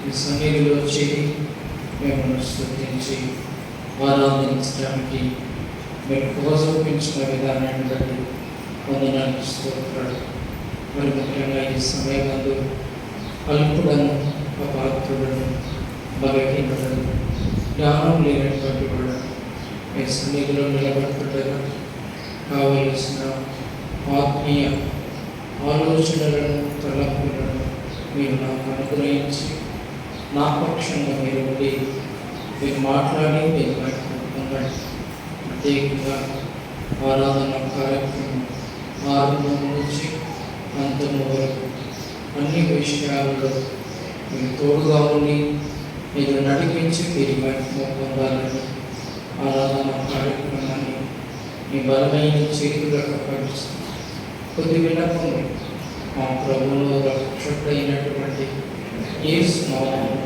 ఈ సన్నిధిలో చేరి మేము స్తుతించి ఆరాధించడానికి మీరు ప్రోత్సహించిన విధానాన్ని బట్టి వందనాలు స్తోత్రాలు. మరి ముఖ్యంగా ఈ సమయమందు అల్పుడను అపాత్రుడను బలహీనుడను జ్ఞానం లేనటువంటి వాడు మీ సన్నిధిలో నిలబడుతుండగా కావలసిన ఆత్మీయ ఆలోచనలను తలంపులను మీరు నాకు అనుగ్రహించి నా పక్షంగా మీరు ఉండి మీరు మాట్లాడి మీరు మాట్లాడుతుండండి. ప్రత్యేకంగా ఆరాధన కార్యక్రమం ఆరంభం నుంచి అంతము వరకు అన్ని విషయాలలో మీరు తోడుగా ఉండి మీరు నడిపించి మీరు మహిమ పొందాలని ఆరాధన కార్యక్రమాన్ని మీ బలమైన చేతులకు అప్పగిస్తుంది. కొద్ది విన్నపం మా ప్రభువులో రక్షకుడైనటువంటి యేసు నామమున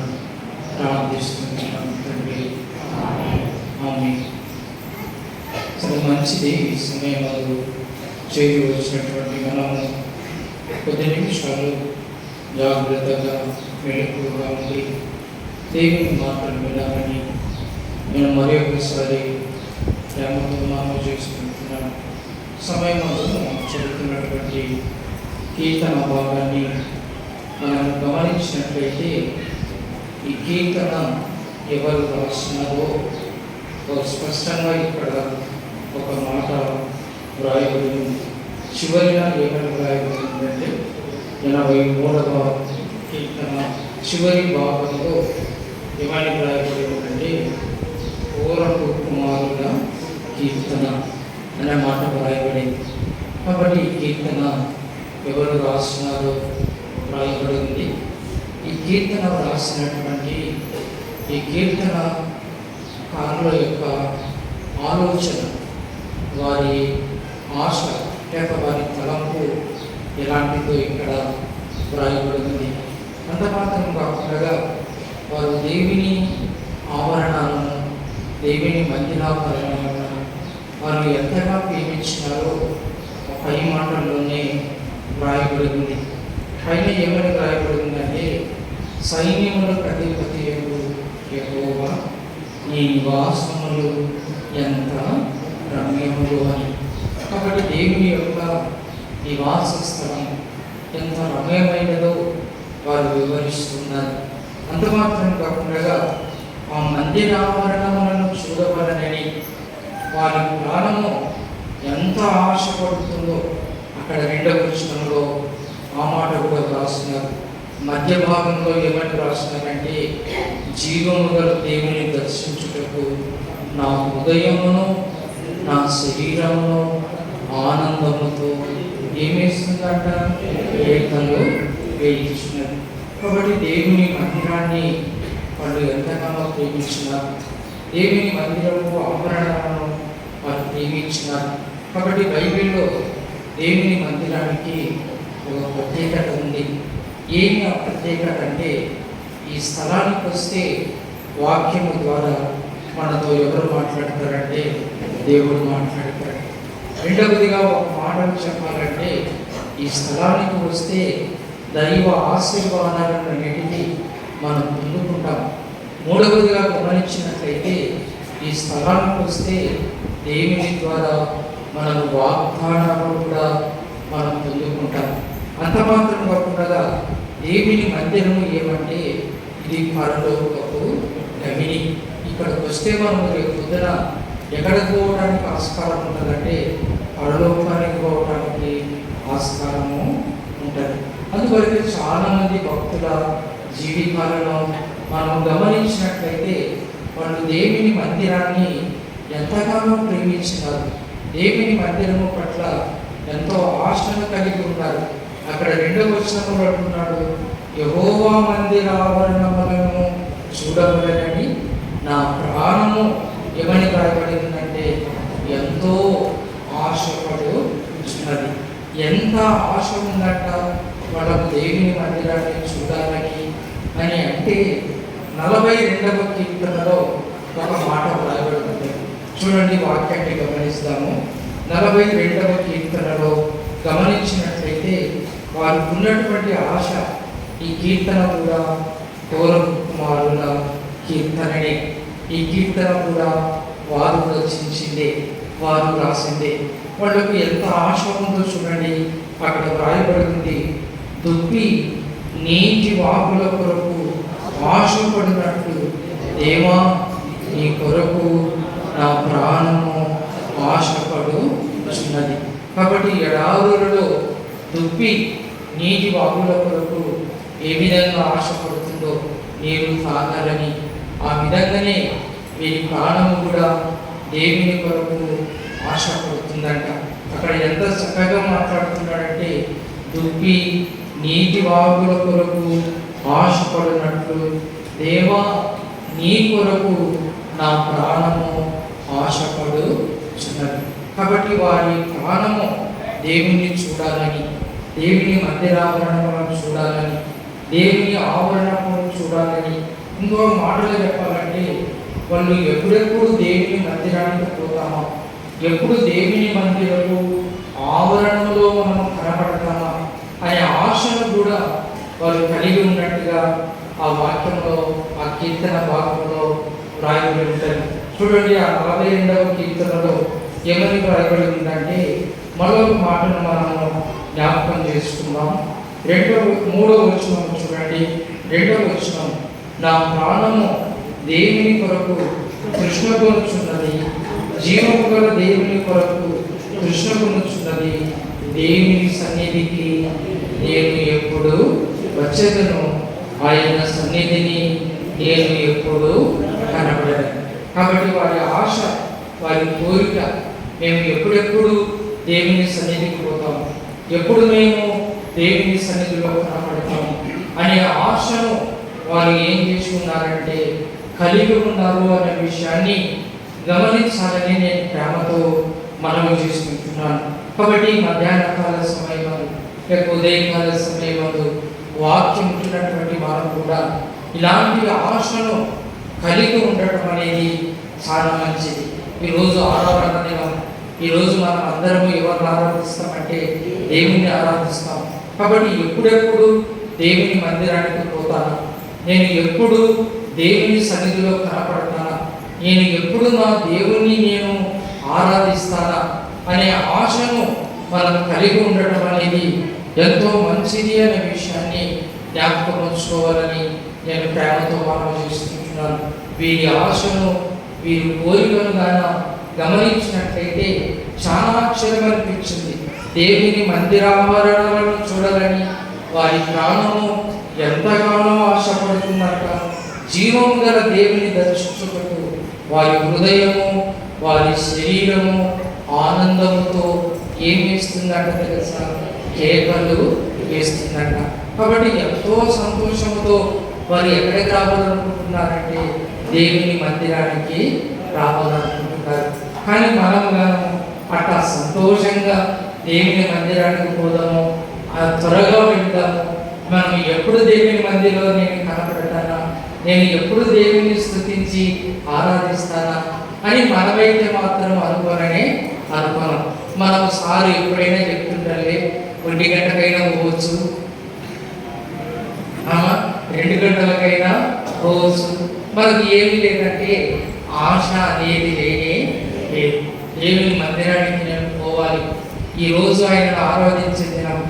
ప్రార్థిస్తున్నాను తండ్రి, ఆమేన్. చాలా మంచిది. ఈ సమయంలో చేరి వచ్చినటువంటి మనము కొద్ది నిమిషాలు జాగ్రత్తగా మెలకువగా ఉండి దేవుని మాటలు వినాలని నేను మరి ఒకసారి ప్రేమతో మనవి చేసుకుంటున్నాను. సమయంలో మనం చదువుతున్నటువంటి కీర్తన భాగాన్ని మనం గమనించినట్లయితే ఈ కీర్తన ఎవరు రాస్తున్నారో స్పష్టంగా ఇక్కడ ఒక మాట వ్రాయబడి ఉంది. చివరిన ఏమని వ్రాయబడి ఉందంటే 83వ కీర్తన చివరి భాగంలో ఏమని వ్రాయబడి ఉందంటే పూరపు కుమారుల కీర్తన అనే మాట వ్రాయబడింది. కాబట్టి ఈ కీర్తన ఎవరు రాస్తున్నారో వ్రాయబడి ఉంది. ఈ కీర్తన రాసినటువంటి ఈ కీర్తన కారుల యొక్క ఆలోచన, వారి ఆశ లేక వారి తలంపు ఎలాంటిదో ఇక్కడ వ్రాయబడింది. అంత మాత్రం కాకుండా వారు దేవుని ఆవరణాలను, దేవుని మందిరాభరణాలను వారు ఎంతగా ప్రేమించినారో పై మాటల్లోనే వ్రాయబడింది. పైన ఏమని వ్రాయబడిందంటే సైన్యములకు అధిపతి యెహోవా నీ నివాసములు ఎంత రమ్యములు అని. కాబట్టి దేవుని యొక్క నివాస స్థలం ఎంత రమ్యమైనదో వారు వివరిస్తున్నారు. అంత మాత్రం కాకుండా ఆ మందిర ఆవరణములను చూడవలనని వారి ప్రాణము ఎంత ఆశపడుతుందో అక్కడ 2వ వచనంలో ఆ మాట కూడా రాస్తున్నారు. మధ్య భాగంలో ఏమని రాస్తున్నారంటే జీవము గల దేవుని దర్శించుటకు నా హృదయమును నా శరీరమును ఆనందముతో ఏమేస్తుందంట, ఏకలు వేయించున్నారు. కాబట్టి దేవుని మందిరాన్ని వాళ్ళు ఎంతగానో ప్రేమించినారు. దేవుని మందిరము ఆభరణాలను వారు ప్రేమించినారు. కాబట్టి బైబిల్లో దేవుని మందిరానికి ఒక ప్రత్యేకత ఉంది. ఏమి ఆ ప్రత్యేకత అంటే ఈ స్థలానికి వస్తే వాక్యము ద్వారా మనతో ఎవరు మాట్లాడతారంటే దేవుడు మాట్లాడతాడు. రెండవదిగా ఒక మాటలు చెప్పాలంటే ఈ స్థలానికి వస్తే దైవ ఆశీర్వాదాలన్నిటినీ మనం పొందుకుంటాం. మూడవదిగా గమనించినట్లయితే ఈ స్థలానికి వస్తే దేవుని ద్వారా మనం వాగ్దానాలు కూడా మనం పొందుకుంటాం. అంత మాత్రం కాకుండా దేవుని మందిరము ఏమంటే ఇది పరలోకపు గమిని. ఇక్కడికి వస్తే మనం రేపు పొద్దున ఎక్కడికి పోవడానికి ఆస్కారం ఉంటుందంటే పరలోకానికి పోవడానికి ఆస్కారము ఉంటుంది. అందువరకు చాలామంది భక్తుల జీవితాలను మనం గమనించినట్లయితే వాళ్ళు దేవుని మందిరాన్ని ఎంతగానో ప్రేమించినారు. దేవుని మందిరము పట్ల ఎంతో ఆశను కలిగి ఉన్నారు. అక్కడ 2వ వచనంలో అంటున్నాడు, యెహోవా మందిర ఆవరణములను చూడవలెనని నా ప్రాణము ఏమని రాయబడిందంటే ఎంతో ఆశపడుచున్నది. ఎంత ఆశ ఉందంట వాళ్ళకు దేవుని మందిరాన్ని చూడాలని అని. అంటే 42వ కీర్తనలో ఒక మాట రాయబడింది. చూడండి, వాక్యాన్ని గమనిస్తాము. 42వ కీర్తనలో గమనించినట్లయితే వారికి ఉన్నటువంటి ఆశ ఈ కీర్తన కూడా పూర్వపు కుమారుల కీర్తననే. ఈ కీర్తన కూడా వారు రచించిందే, వారు రాసిందే. వాళ్ళకు ఎంత ఆశ ఉందో చూడండి. అక్కడ వ్రాయబడింది, దుప్పి నీటి వాకుల కొరకు ఆశపడినట్లు దేవా నీ కొరకు నా ప్రాణము ఆశపడుచున్నది. కాబట్టి ఎడారులలో దుప్పి నీటి వాకుల కొరకు ఏ విధంగా ఆశపడుతుందో నీరు తాగాలని, ఆ విధంగానే వీరి ప్రాణము కూడా దేవుని కొరకు ఆశపడుతుందంట. అక్కడ ఎంత చక్కగా మాట్లాడుతున్నాడంటే, దుప్పి నీటి వాగుల కొరకు ఆశపడినట్లు దేవా నీ కొరకు నా ప్రాణము ఆశపడుచున్నది. కాబట్టి వారి ప్రాణము దేవుని చూడాలని, దేవుని మందిరావరణములను చూడాలని, దేవుని ఆవరణములను చూడాలని. ఇంకో మాటలు చెప్పాలంటే, వాళ్ళు ఎప్పుడెప్పుడు దేవుని మందిరానికి పోతామా, ఎప్పుడు దేవుని మందిరము ఆవరణలో మనం కనబడతామా అనే ఆశను కూడా వారు కలిగి ఉన్నట్టుగా ఆ వాక్యంలో, ఆ కీర్తన భాగంలో రాయబడి ఉంటుంది. చూడండి, ఆ 42వ కీర్తనలో ఏమని రాయబడి ఉందంటే, మరొక మాటను మనము జ్ఞాపకం చేసుకుందాం. 3వ వచనం చూడండి. 2వ వచనం, నా ప్రాణము దేవుని కొరకు కృష్ణగొనుచున్నది, జీవము గల దేవుని కొరకు కృష్ణగొనుచున్నది, దేవుని సన్నిధికి నేను ఎప్పుడు వచ్చేదను, ఆయన సన్నిధిని నేను ఎప్పుడు కనబడను. కాబట్టి వారి ఆశ, వారి కోరిక, మేము ఎప్పుడెప్పుడు దేవుని సన్నిధికి పోతాము, ఎప్పుడు మేము దేవుని సన్నిధిలో కనబడతాము అనే ఆశను వారు ఏం చేసుకున్నారంటే కలిగి ఉన్నారు అనే విషయాన్ని గమనించాలని నేను ప్రేమతో మనవి చేసుకుంటున్నాను. కాబట్టి మధ్యాహ్న కాల సమయంలో లేక ఉదయకాల సమయంలో వాక్యం ఉంటున్నటువంటి మనం కూడా ఇలాంటి ఆశను కలిగి ఉండటం అనేది చాలా మంచిది. ఈరోజు ఆరాధన దినం. ఈరోజు మనం అందరము ఎవరిని ఆరాధిస్తామంటే దేవుని ఆరాధిస్తాం. కాబట్టి ఎప్పుడెప్పుడు దేవుని మందిరానికి పోతాను, నేను ఎప్పుడు దేవుని సన్నిధిలో కనపడతానా, నేను ఎప్పుడు నా దేవుణ్ణి నేను ఆరాధిస్తానా అనే ఆశను మనం కలిగి ఉండటం అనేది ఎంతో మంచిది అనే విషయాన్ని జ్ఞాపకం ఉంచుకోవాలని నేను ప్రేమతో మనవి చేసుకుంటున్నాను. వీరి ఆశను, వీరి కోరికను గాన గమనించినట్లయితే చాలా ఆశ్చర్యం అనిపించింది. దేవుని మందిరావరణలను చూడాలని వారి ప్రాణము ఎంతగానో ఆశపడుతున్నట్ట. జీవము గల దేవుని దర్శించుటకు వారి హృదయము, వారి శరీరము ఆనందముతో ఏం వేస్తుందంట తెలుసా? కేకలు వేస్తుందంట. కాబట్టి ఎంతో సంతోషంతో వారు ఎక్కడికి రావాలనుకుంటున్నారంటే దేవుని మందిరానికి రావాలనుకుంటున్నారు. కానీ మనము అట్లా సంతోషంగా దేవుని మందిరానికి పోదాము, త్వరగా వెళ్తాము. మనం ఎప్పుడు దేవుని మందిరంలో నేను కనపడతానా, నేను ఎప్పుడు దేవుని స్తుతించి ఆరాధిస్తానా అని మనమైతే మాత్రం అనుకోను. మనం సారు ఎప్పుడైనా చెప్తుంటారే, 1 గంటకైనా పోవచ్చు, 2 గంటలకైనా పోవచ్చు. మనకు ఏమి లేదంటే ఆశ అనేది లేనే లేదు. దేవుని మందిరానికి నేను పోవాలి, ఈరోజు ఆయనను ఆరాధించే దినం,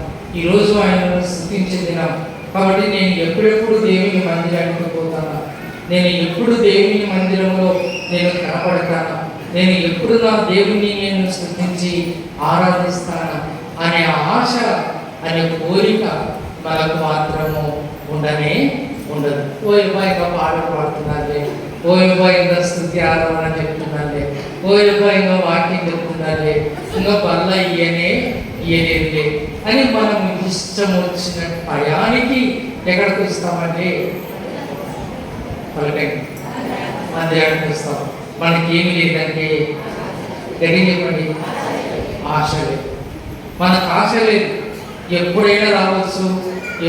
ఈరోజు ఆయనను స్తుతించే దినం. కాబట్టి నేను ఎప్పుడెప్పుడు దేవుని మందిరానికి పోతానా, నేను ఎప్పుడు దేవుని మందిరంలో నేను కనపడతానా, నేను ఎప్పుడు నా దేవుని నేను స్తుతించి ఆరాధిస్తానా అనే ఆశ, అనే కోరిక మనకు మాత్రము ఉండనే ఉండదు. ఓ అబ్బాయి ఇంకా పాటలు పాడుతున్నారులే, ఓ అబ్బాయి ఇంకా స్తుతి ఆరాధన చెప్తున్నారులే, ఓ అబ్బాయి ఇంకా వాక్యం చెప్తున్నారులే, ఇంకా బల్ల ఇయ్యలేదులే అని మనం ఇష్టం వచ్చిన భయానికి ఎక్కడికి వస్తామంటే మందిరానికి వస్తాం. మనకి ఏమి లేదంటే తెలియనివ్వండి, ఆశ లేదు. మనకు ఆశ లేదు. ఎప్పుడైనా రావచ్చు,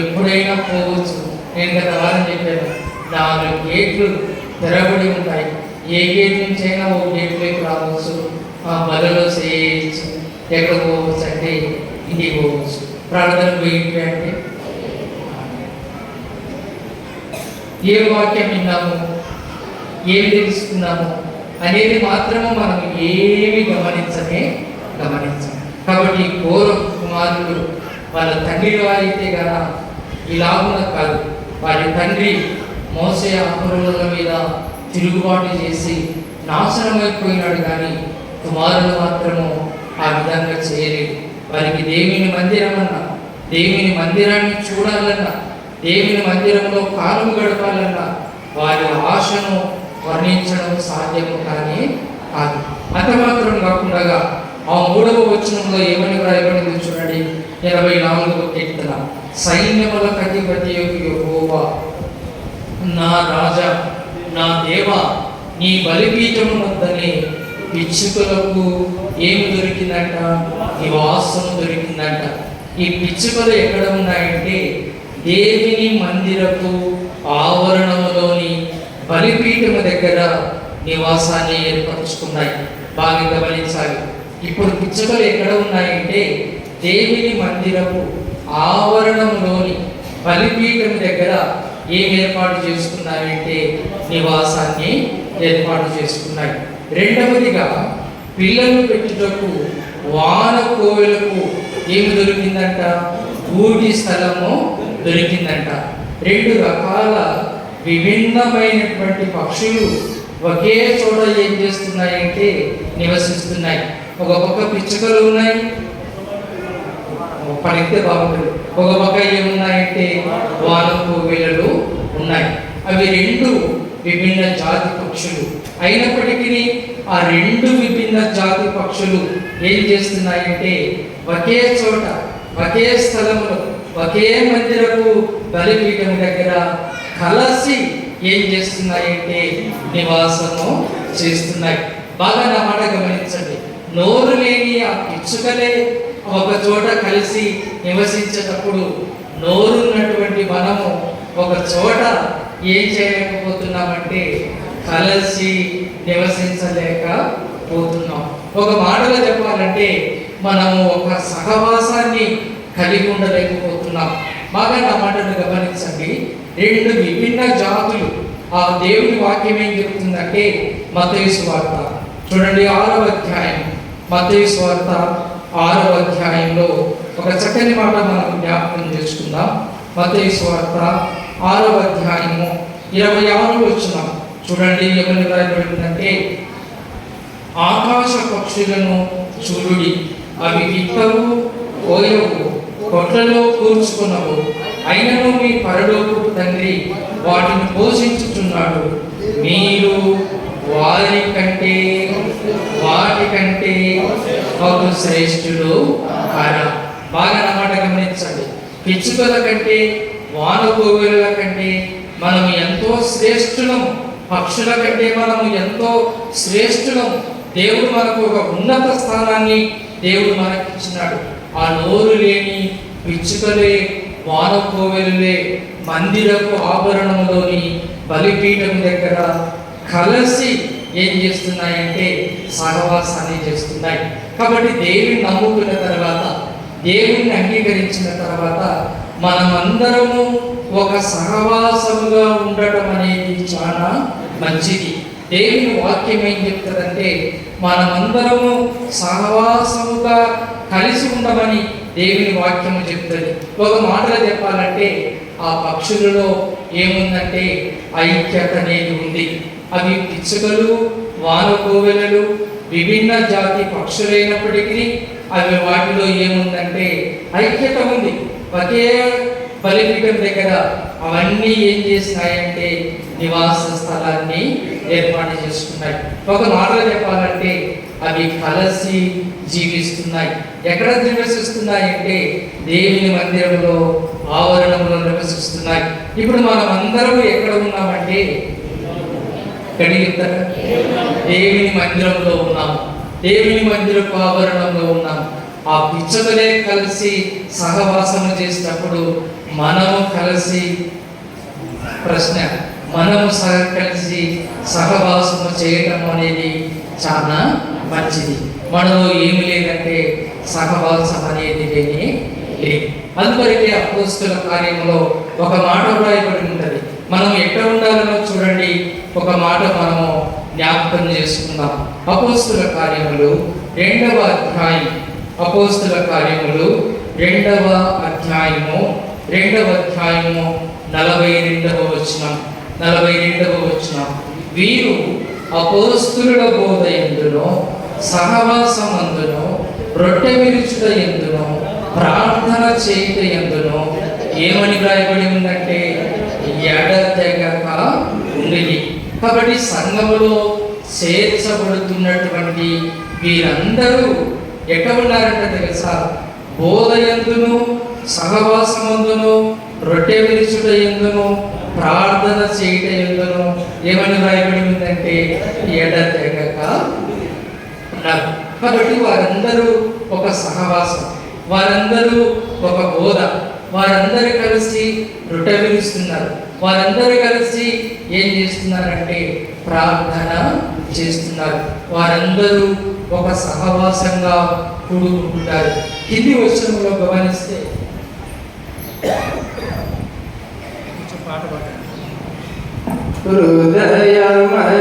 ఎప్పుడైనా పోవచ్చు. నేను గత వారం చెప్పాను, 4 గేట్లు తెరబడి ఉంటాయి. ఏ గేట్ నుంచి అయినా ఓ గేట్లోకి రావచ్చు, బలలో చేయవచ్చు, ఎక్కడ పోవచ్చు అంటే ఇంటికి పోవచ్చు. ప్రార్థన పోయింటి అంటే ఏ వాక్యం విన్నాము, ఏమి తెలుసుకున్నాము అనేది మాత్రము మనం ఏమి గమనించం. కాబట్టి ఘోర కుమారులు వాళ్ళ తండ్రి వారైతే గన ఇలాగున కాదు. వారి తండ్రి మోసే అపరుల మీద తిరుగుబాటు చేసి నాశనమైపోయినాడు, కానీ కుమారులు మాత్రము ఆ విధంగా చేయలేదు. వారికి దేవుని మందిరం అన్నా, దేవుని మందిరాన్ని చూడాలన్నా, దేవుని మందిరంలో కాలం గడపాలన్నా వారి ఆశను వర్ణించడం సాధ్యము కానీ కాదు. అంత మాత్రం కాకుండా ఆ 3వ వచనంలో ఏమని వ్రాయబడింది చూడండి. 24వ కీర్తన, సైన్యములకు అధిపతి యెహోవా, నా రాజా, నా దేవా, నీ బలిపీఠము వద్దనే పిచ్చుకలకు ఏమి దొరికిందంట? నివాసం దొరికిందంట. ఈ పిచ్చుకలు ఎక్కడ ఉన్నాయంటే దేవుని మందిరపు ఆవరణములోని బలిపీఠము దగ్గర నివాసాన్ని ఏర్పరచుకున్నాయి. బాగా గమనించాలి. ఇప్పుడు పిచ్చుకలు ఎక్కడ ఉన్నాయంటే దేవుని మందిరపు ఆవరణంలోని బలిపీఠం దగ్గర ఏం ఏర్పాటు చేసుకున్నాయంటే నివాసాన్ని ఏర్పాటు చేసుకున్నాయి. రెండవదిగా పిల్లలు పెట్టుటకు వాన కోవెలకు ఏమి దొరికిందంట? ఊటి స్థలము దొరికిందంట. 2 రకాల విభిన్నమైనటువంటి పక్షులు ఒకే చోట ఏం చేస్తున్నాయంటే నివసిస్తున్నాయి. ఒక పక్క పిచ్చుకలు ఉన్నాయి, పలికితే బాగుంటుంది. ఒక పక్క ఏమున్నాయంటే వానకోవెలలు ఉన్నాయి. అవి 2 విభిన్న జాతి పక్షులు అయినప్పటికీ ఆ 2 విభిన్న జాతి పక్షులు ఏం చేస్తున్నాయంటే ఒకే చోట, ఒకే స్థలంలో, ఒకే మందిరపు బలిపీఠం దగ్గర కలిసి ఏం చేస్తున్నాయంటే నివాసము చేస్తున్నాయి. బాగా నా మాట గమనించండి. నోరు లేని ఆ పిచ్చుకలే ఒక చోట కలిసి నివసించేటప్పుడు నోరున్నటువంటి మనము ఒక చోట ఏం చేయలేకపోతున్నామంటే కలిసి నివసించలేకపోతున్నాం. ఒక మాటలో చెప్పాలంటే మనము ఒక సహవాసాన్ని కలిగి ఉండలేకపోతున్నాం. బాగా నా మాటను గమనించండి. 2 విభిన్న జాతులు. ఆ దేవుని వాక్యం ఏం చెప్తుందంటే మత్తయి సువార్త చూడండి 6వ అధ్యాయం, మత్తయి సువార్త 6వ అధ్యాయంలో ఒక చక్కని మాట మనం జ్ఞాపకం చేసుకుందాం. మత్తయి సువార్త 6వ అధ్యాయము 26వ వచనం చూడండి. ఏమని రాయబడిందంటే ఆకాశ పక్షులను చూడుడి, అవి విత్తవు, కోయవు, కొట్లలో కూర్చుకున్నవు, అయినను మీ పరలోకపు తండ్రి వాటిని పోషించుచున్నాడు. మీరు వాటికంటే ఒక శ్రేష్ఠులు కారా. బాగా అన్నమాట గమనించండి. పిచ్చుకల కంటే వానకోవెల కంటే మనం ఎంతో శ్రేష్ఠులం. పక్షుల కంటే మనము ఎంతో శ్రేష్ఠులం. దేవుడు మనకు ఒక ఉన్నత స్థానాన్ని దేవుడు మనకిచ్చినాడు. ఆ నోరు లేని పిచ్చుకలే, వానకోవెలే మందిరపు ఆభరణంలోని బలిపీఠం దగ్గర కలిసి ఏం చేస్తున్నాయంటే సహవాసాన్ని చేస్తున్నాయి. కాబట్టి దేవుని నమ్ముకున్న తర్వాత, దేవుని అంగీకరించిన తర్వాత మనమందరము ఒక సహవాసముగా ఉండటం అనేది చాలా మంచిది. దేవుని వాక్యం ఏం చెప్తుందంటే మనమందరము సహవాసముగా కలిసి ఉండమని దేవుని వాక్యము చెప్తుంది. ఒక మాటలో చెప్పాలంటే ఆ పక్షులలో ఏముందంటే ఐక్యత అనేది ఉంది. అవి పిచ్చుకలు, వానకోవెలలు విభిన్న జాతి పక్షులైనప్పటికీ అవి వాటిలో ఏముందంటే ఐక్యత ఉంది. ఒకే బలిపీఠం దగ్గర అవన్నీ ఏం చేసినాయంటే నివాస స్థలాన్ని ఏర్పాటు చేసుకున్నాయి. ఒక మాటలో చెప్పాలంటే అవి కలిసి జీవిస్తున్నాయి. ఎక్కడ నివసిస్తున్నాయంటే దేవుని మందిరంలో ఆవరణంలో నివసిస్తున్నాయి. ఇప్పుడు మనం అందరం ఎక్కడ ఉన్నామంటే దేవుని మందిరంలో ఉన్నాము. దేవుని మందిరపు ఆవరణంలో ఉన్నాము. ఆ పిచ్చుకలే కలిసి సహవాసము చేసినప్పుడు మనము కలిసి కలిసి సహవాసము చేయటం అనేది చాలా మంచిది. మనలో ఏమి లేదంటే సహవాసం అనేది లేదు. అందువరకే అపోస్తలుల కార్యంలో ఒక మాట రాయబడి ఉంటుంది. మనం ఎక్కడ ఉండాలనో చూడండి. ఒక మాట మనము జ్ఞాపకం చేసుకుందాం. అపోస్తుల కార్యములు 2వ అధ్యాయం, అపోస్తుల కార్యములు 2వ అధ్యాయము 42వ వచనం, 42వ వచనం. వీరు అపోస్తుల బోధ యందును సహవాసమందును రొట్టె విరుచుట యందును ప్రార్థన చేయుట యందును ఏమని వ్రాయబడి ఉందంటే ఎడతెగక ఉండేది. కాబట్టి సంఘములో చేర్చబడుతున్నటువంటి వీరందరూ ఎక్కడ ఉన్నారంటే తెలుసా? బోధ యందును సహవాసమందును రొట్టె విరుచుట యందును ప్రార్థన చేయుట యందును ఏమని వ్రాయబడి ఉందంటే ఎడతెగక ఉన్నారు. కాబట్టి వారందరూ ఒక సహవాసం, వారందరూ ఒక బోధ, వారందరూ కలిసి రొట్టె విరుస్తున్నారు. వారందరూ కలిసి ఏం చేస్తున్నారంటే ప్రార్థన చేస్తున్నారు. వారందరూ ఒక సహవాసంగా కూడుకుంటున్నారు. కింది వచనంలో గమనిస్తే పాట పాడండి. హృదయమనడు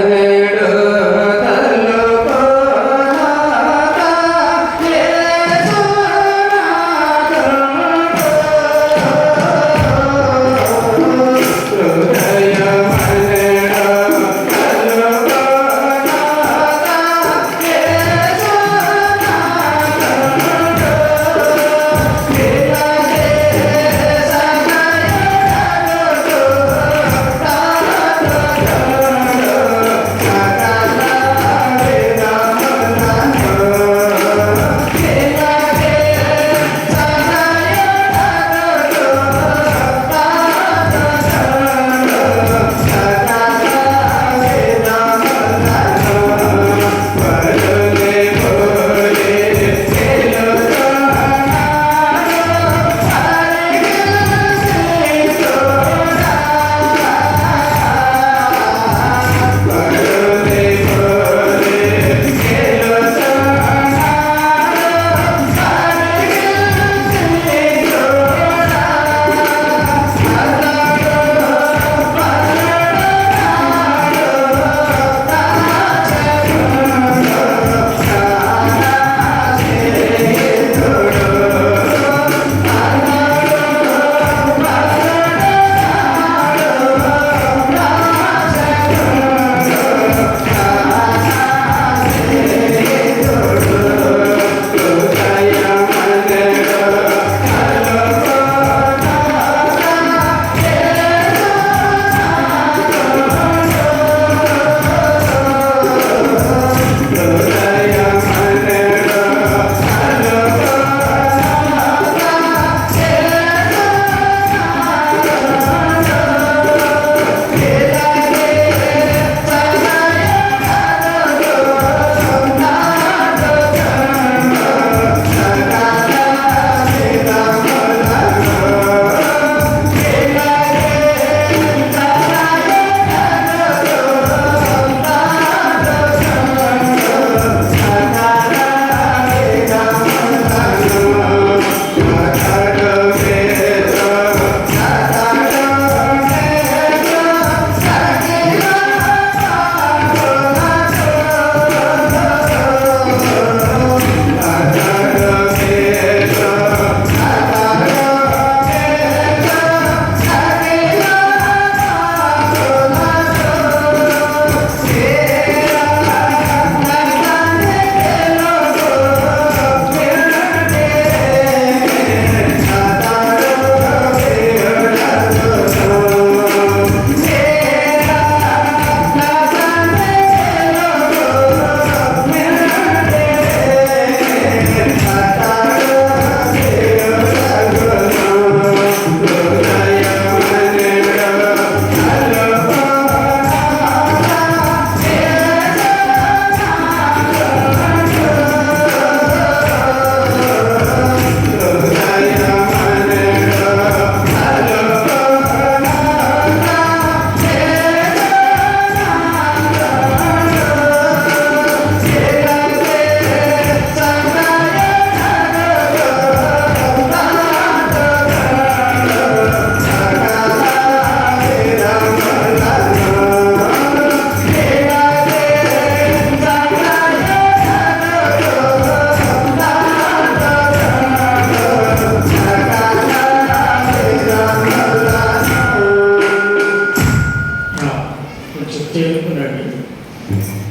చేరుకున్నాడు.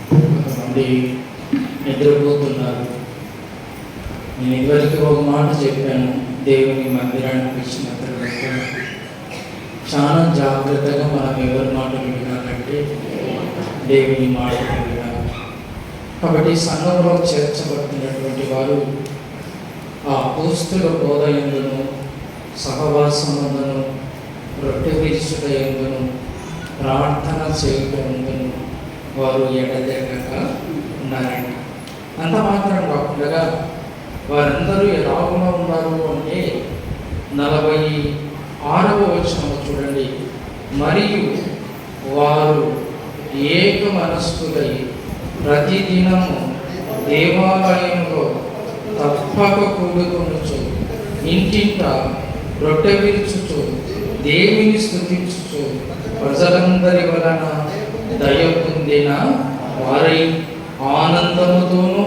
కొంతమంది నిద్రపోతున్నారు. నేను ఇదివరకు ఒక మాట చెప్పాను, దేవుని మందిరానికి వచ్చిన తర్వాత చాలా జాగ్రత్తగా మనం ఎవరి మాటలు వినాలంటే దేవుని మాటలు వినాలి. కాబట్టి సంఘంలో చేర్చబడుతున్నటువంటి వారు ఆ అపోస్తుల బోధ యందును, సహవాసమందును, రొట్టె విరుచుట యందును, ప్రార్థన చేయుట యందును వారు ఎడతెగక ఉన్నారండి. అంత మాత్రం కాకుండా వారందరూ ఎలాగునా ఉన్నారు అంటే 46వ వచనం చూడండి. మరియు వారు ఏక మనస్కులై ప్రతిదినము దేవాలయంలో తప్పక కూడుకొనుచు, ఇంటింట రొట్టె విరుచుచు, దేవుని స్తుతించుచు, ప్రజలందరి వలన దయ పొందిన వారై ఆనందముతోనూ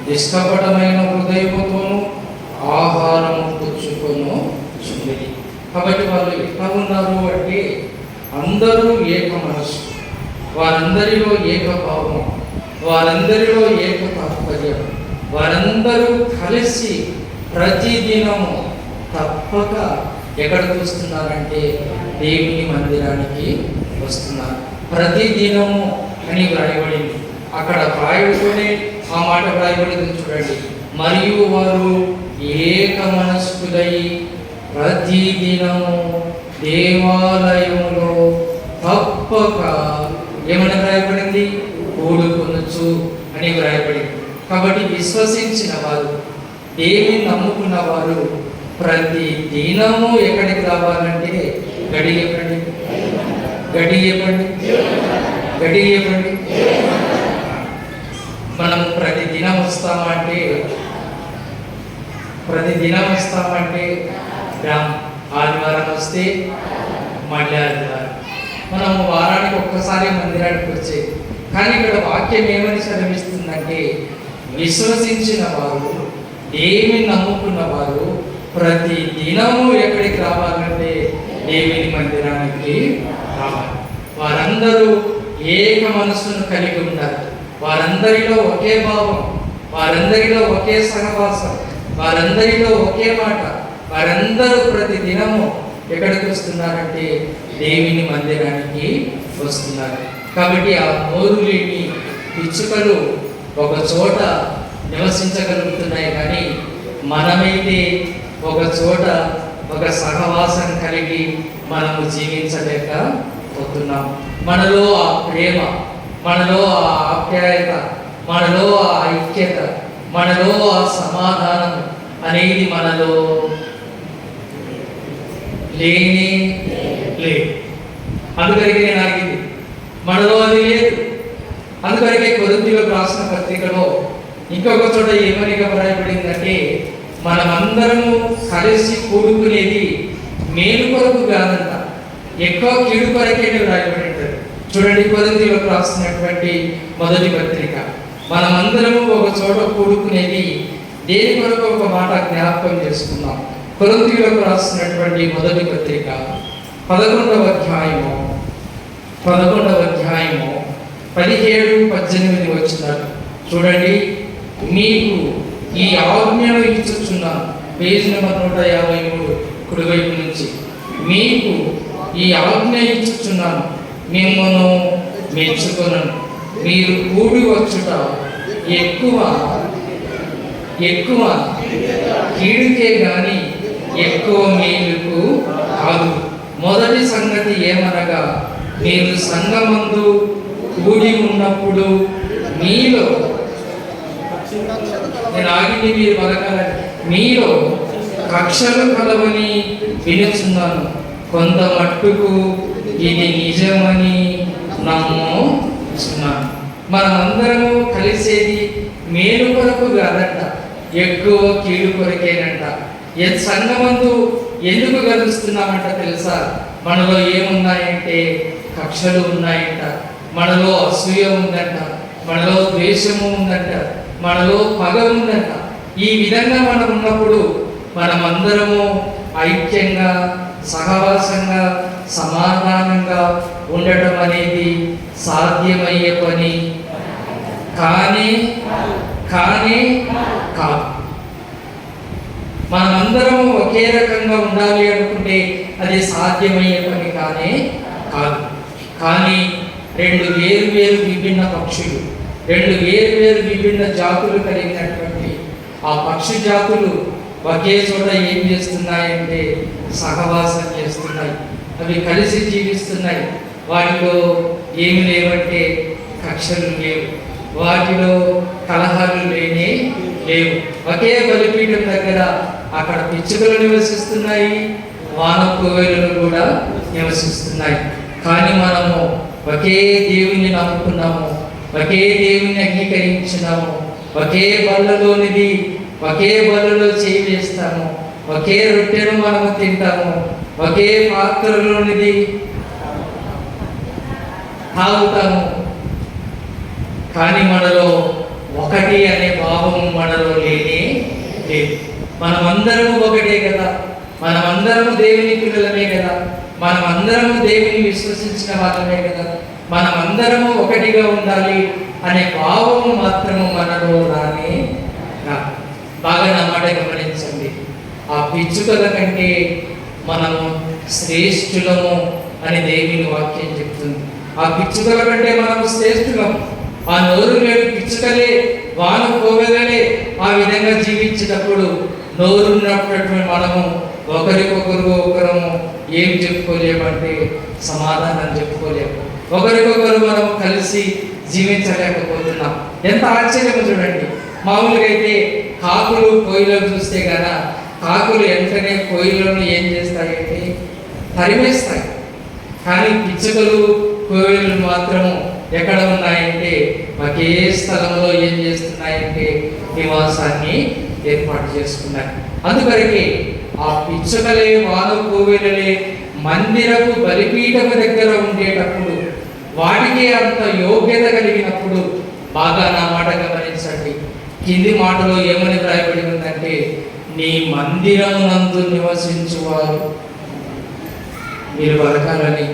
నిష్కపటమైన హృదయముతోనూ ఆహారము పుచ్చుకొను చుండిరి. కాబట్టి వాళ్ళు ఎట్లా ఉన్నారు అంటే అందరూ ఏక మనసు, వారందరిలో ఏక భావం, వారందరిలో ఏక తాత్పర్యం, వారందరూ కలిసి ప్రతిదినము తప్పక ఎక్కడికి వస్తున్నారంటే దేవుని మందిరానికి వస్తున్నారు. ప్రతిదినము అని వ్రాయబడింది. అక్కడ వ్రాయబడితేనే ఆ మాట వ్రాయబడింది చూడండి. మరియు వారు ఏక మనస్కులై ప్రతిదినము దేవాలయంలో తప్పక ఏమని వ్రాయబడింది? కూడుకొనుచు అని వ్రాయబడింది. కాబట్టి విశ్వసించిన వారు, దేవుని నమ్ముకున్న వారు ప్రతి దినము ఎక్కడికి రావాలంటే గడి చెప్పండి, గడి చెప్పండి, గడి చెప్పండి. మనం ప్రతిదినం వస్తామంటే ఆదివారం వస్తే మళ్ళీ ఆదివారం. మనం వారానికి ఒక్కసారి మందిరానికి వచ్చేది. కానీ ఇక్కడ వాక్యం ఏమని సెలవిస్తుందంటే విశ్వసించిన వారు, దేవుని నమ్ముకున్న వారు ప్రతి దినము ఎక్కడికి రావాలంటే దేవుని మందిరానికి రావాలి. వారందరూ ఏక మనస్సును కలిగి ఉన్నారు. వారందరిలో ఒకే భావం, వారందరిలో ఒకే సహవాసం, వారందరిలో ఒకే మాట. వారందరూ ప్రతి దినము ఎక్కడికి వస్తున్నారంటే దేవుని మందిరానికి వస్తున్నారు. కాబట్టి ఆ నోరు లేని పిచ్చుకలు ఒక చోట నివసించగలుగుతున్నాయి, కానీ మనమైతే ఒక చోట ఒక సహవాసం కలిగి మనము జీవించలేకపోతున్నాం. మనలో ఆ ప్రేమ, మనలో ఆ ఆప్యాయత, మనలో ఆ ఐక్యత, మనలో ఆ సమాధానం అనేది మనలో లేనే లేదు. అందుకరికే నేను ఆగింది, మనలో అది లేదు. అందుకరికే కొరింథీయులకు రాసిన పత్రికలో ఇంకొక చోట ఏమని వ్రాయబడిందంటే మనమందరము కలిసి కూడుకునేది మేలు కొరకు కాదంట, ఎక్కువ కీడు కొరకే వ్రాయబడి ఉంటుంది. చూడండి, కొరింథీయులకు రాసినటువంటి మొదటి పత్రిక. మనమందరము ఒక చోట కూడుకునేది దేని కొరకు? ఒక మాట జ్ఞాపకం చేసుకుందాం. కొరింథీయులకు రాసినటువంటి మొదటి పత్రిక 11వ అధ్యాయము 17-18 వచనాలు చూడండి. మీకు ఈ ఆజ్ఞను ఇచ్చుచున్నాను. పేజీ నెంబర్ 153 కుడివైపు నుంచి. మీకు ఈ ఆజ్ఞ ఇచ్చుచున్నాను, మిమ్మల్ని మెచ్చుకొనను. మీరు కూడి వచ్చుట ఎక్కువ కీడుకే గాని ఎక్కువ మేలుకు కాదు. మొదటి సంగతి ఏమనగా మీరు సంఘమందు కూడి ఉన్నప్పుడు మీలో, నేను ఆగింది మీరు బతకాలని, మీలో కక్షలు కలవని వినుచున్నాను. కొంత మట్టుకు ఇది నిజమని నమ్ముచున్నాను. మనమందరము కలిసేది మేలు కొరకు కాదంట, ఎక్కువ కీడు కొరకేనంట. సంఘమందు ఎందుకు కలుస్తున్నామంట తెలుసా? మనలో ఏమున్నాయంటే కక్షలు ఉన్నాయంట, మనలో అసూయ ఉందంట, మనలో ద్వేషము ఉందంట, మనలో పగ ఉందంట. ఈ విధంగా మనం ఉన్నప్పుడు మనమందరము ఐక్యంగా, సహవాసంగా, సమాధానంగా ఉండటం అనేది సాధ్యమయ్యే పని కానీ కానీ కాదు. మనమందరం ఒకే రకంగా ఉండాలి అనుకుంటే అది సాధ్యమయ్యే పని కానీ కాదు. కానీ రెండు వేరు వేరు విభిన్న పక్షులు, రెండు వేరు వేరు విభిన్న జాతులు కలిగినటువంటి ఆ పక్షి జాతులు ఒకే చోట ఏం చేస్తున్నాయంటే సహవాసం చేస్తున్నాయి. అవి కలిసి జీవిస్తున్నాయి. వాటిలో ఏమి లేవంటే కక్షలు లేవు, వాటిలో కలహాలు లేనే లేవు. ఒకే బలిపీఠం దగ్గర అక్కడ పిచ్చుకలు నివసిస్తున్నాయి, వానకోవెలు కూడా నివసిస్తున్నాయి. కానీ మనము ఒకే దేవుని నమ్ముకున్నాము, ఒకే దేవుని అంగీకరించినాము, ఒకే బల్లలోనిది ఒకే బల్లలో చేయి వేస్తాము, ఒకే రొట్టెను మనము తింటాము, ఒకే పాత్రలోనిది తాగుతాము. కానీ మనలో ఒకటి అనే భావము మనలో లేనే లేదు. మనమందరము ఒకటే కదా, మనమందరము దేవుని పిల్లలమే కదా, మనమందరము దేవుని విశ్వసించిన వాళ్ళమే కదా, మనమందరము ఒకటిగా ఉండాలి అనే భావము మాత్రము మనలో రానే రాదు. బాగా నా మాట గమనించండి. ఆ పిచ్చుకల కంటే మనము శ్రేష్ఠులము అని దేవుని వాక్యం చెప్తుంది. ఆ పిచ్చుకల కంటే మనము శ్రేష్ఠులము. ఆ నోరు లేని పిచ్చుకలే, వాను కోవెలలే ఆ విధంగా జీవించినప్పుడు నోరున్నప్పుడు మనము ఒకరికొకరము ఏం చెప్పుకోలేమంటే సమాధానం చెప్పుకోలేము. ఒకరికొకరు మనం కలిసి జీవించలేకపోతున్నాం. ఎంత ఆశ్చర్యమో చూడండి. మామూలుగా అయితే కాకులు కోయిలను చూస్తే కదా, కాకులు వెంటనే కోయిలను ఏం చేస్తాయంటే తరిమేస్తాయి. కానీ పిచ్చుకలు కోయిలు మాత్రము ఎక్కడ ఉన్నాయంటే ఒకే స్థలంలో ఏం చేస్తున్నాయంటే నివాసాన్ని ఏర్పాటు చేసుకున్నాయి. అందువరకే ఆ పిచ్చుకలే వాను కోవెలలే మందిరపు బలిపీఠము దగ్గర ఉండేటప్పుడు వాటికి అంత యోగ్యత కలిగినప్పుడు బాగా నా మాట గమనించండి. కింది మాటలో ఏమని రాయబడి ఉందంటే నీ మందిరమునందు నివసించువారు మీరు బతకాలని,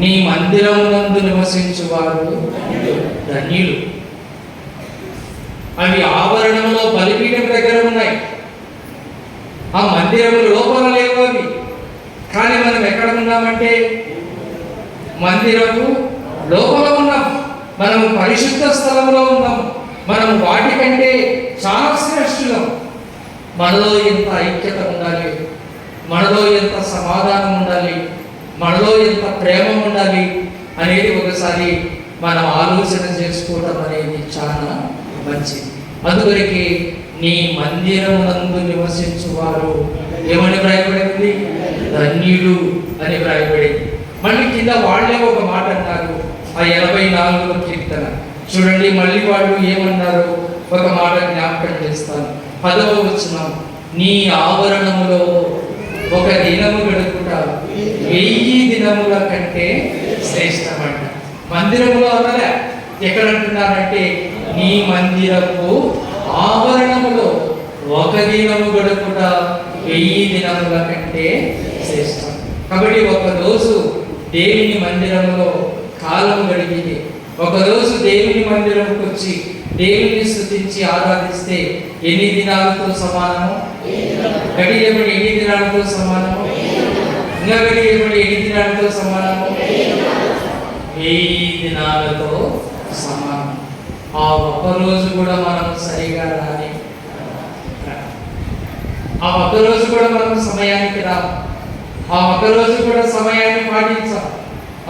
నీ మందిరమునందు నివసించువారు ధన్యులు. అవి ఆవరణంలో బలిపీఠం దగ్గర ఉన్నాయి, ఆ మందిరము లోపల లేవు అవి. కానీ మనం ఎక్కడ ఉన్నామంటే మందిరము లోపల ఉన్నాం, మనము పరిశుద్ధ స్థలంలో ఉన్నాము, మనం వాటికంటే చాలా శ్రేష్ఠులం. మనలో ఎంత ఐక్యత ఉండాలి, మనలో ఎంత సమాధానం ఉండాలి, మనలో ఎంత ప్రేమ ఉండాలి అనేది ఒకసారి మనం ఆలోచన చేసుకోవడం అనేది చాలా మంచిది. అందువరకు నీ మందిరమునందు నివసించువారు ఏమని వ్రాయబడింది? ధన్యులు అని వ్రాయబడింది. మళ్ళీ కింద వాళ్ళే ఒక మాట అన్నారు, ఆ 84వ కీర్తన చూడండి. మళ్ళీ వాళ్ళు ఏమన్నారు ఒక మాట జ్ఞాపకం చేస్తాను. 10వ వచనం, నీ ఆవరణములో ఒక దినము గడుపుట 1000 దినముల కంటే శ్రేష్టమంట. మందిరములో అన్నలే, ఎక్కడ అంటున్నారంటే నీ మందిరపు ఆవరణములో ఒక దినము గడుపుట 1000 దినముల కంటే శ్రేష్టం. కాబట్టి ఒకరోజు దేవుని మందిరంలో కాలం గడిపింది, ఒకరోజు దేవుని మందిరంకి వచ్చి దేవుని స్తుతించి ఆరాధిస్తే ఎన్ని దినాలతో సమానము? గడియబడి ఎన్ని దినాలతో సమానము? ఇంకా గడియబడి ఎన్ని దినాలతో సమానము? 1000 దినాలతో సమానం. ఆ ఒక్కరోజు కూడా మనం సరిగా రాని, ఆ ఒక్కరోజు కూడా మనం సమయానికి రాము, ఆ ఒక్కరోజు కూడా సమయాన్ని పాటించాం,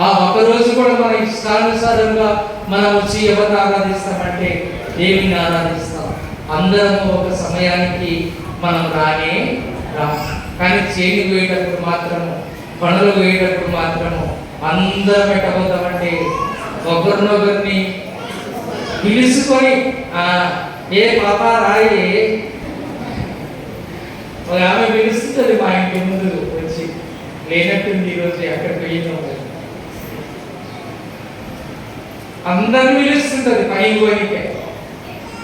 ఆ ఒక్కరోజు కూడా మన ఇష్టానుసారంగా మనం వచ్చి ఎవరిని ఆరాధిస్తామంటే దేవుని ఆరాధిస్తాం. అందరము ఒక సమయానికి మనం రానే రాము. కానీ చేను పోయేటప్పుడు మాత్రము, పనులు పోయేటప్పుడు మాత్రము అందరం ఎట్టబోతామంటే ఒకరినొకరిని పిలుచుకొని ఏ పాప రాయి, ఒక ఆమె పిలుస్తుంది మా ఇంటి ముందు వచ్చి, లేనట్టుంది ఈరోజు ఎక్కడ పోయిందో, అందరూ పిలుస్తుంటది పైకి పోయికే.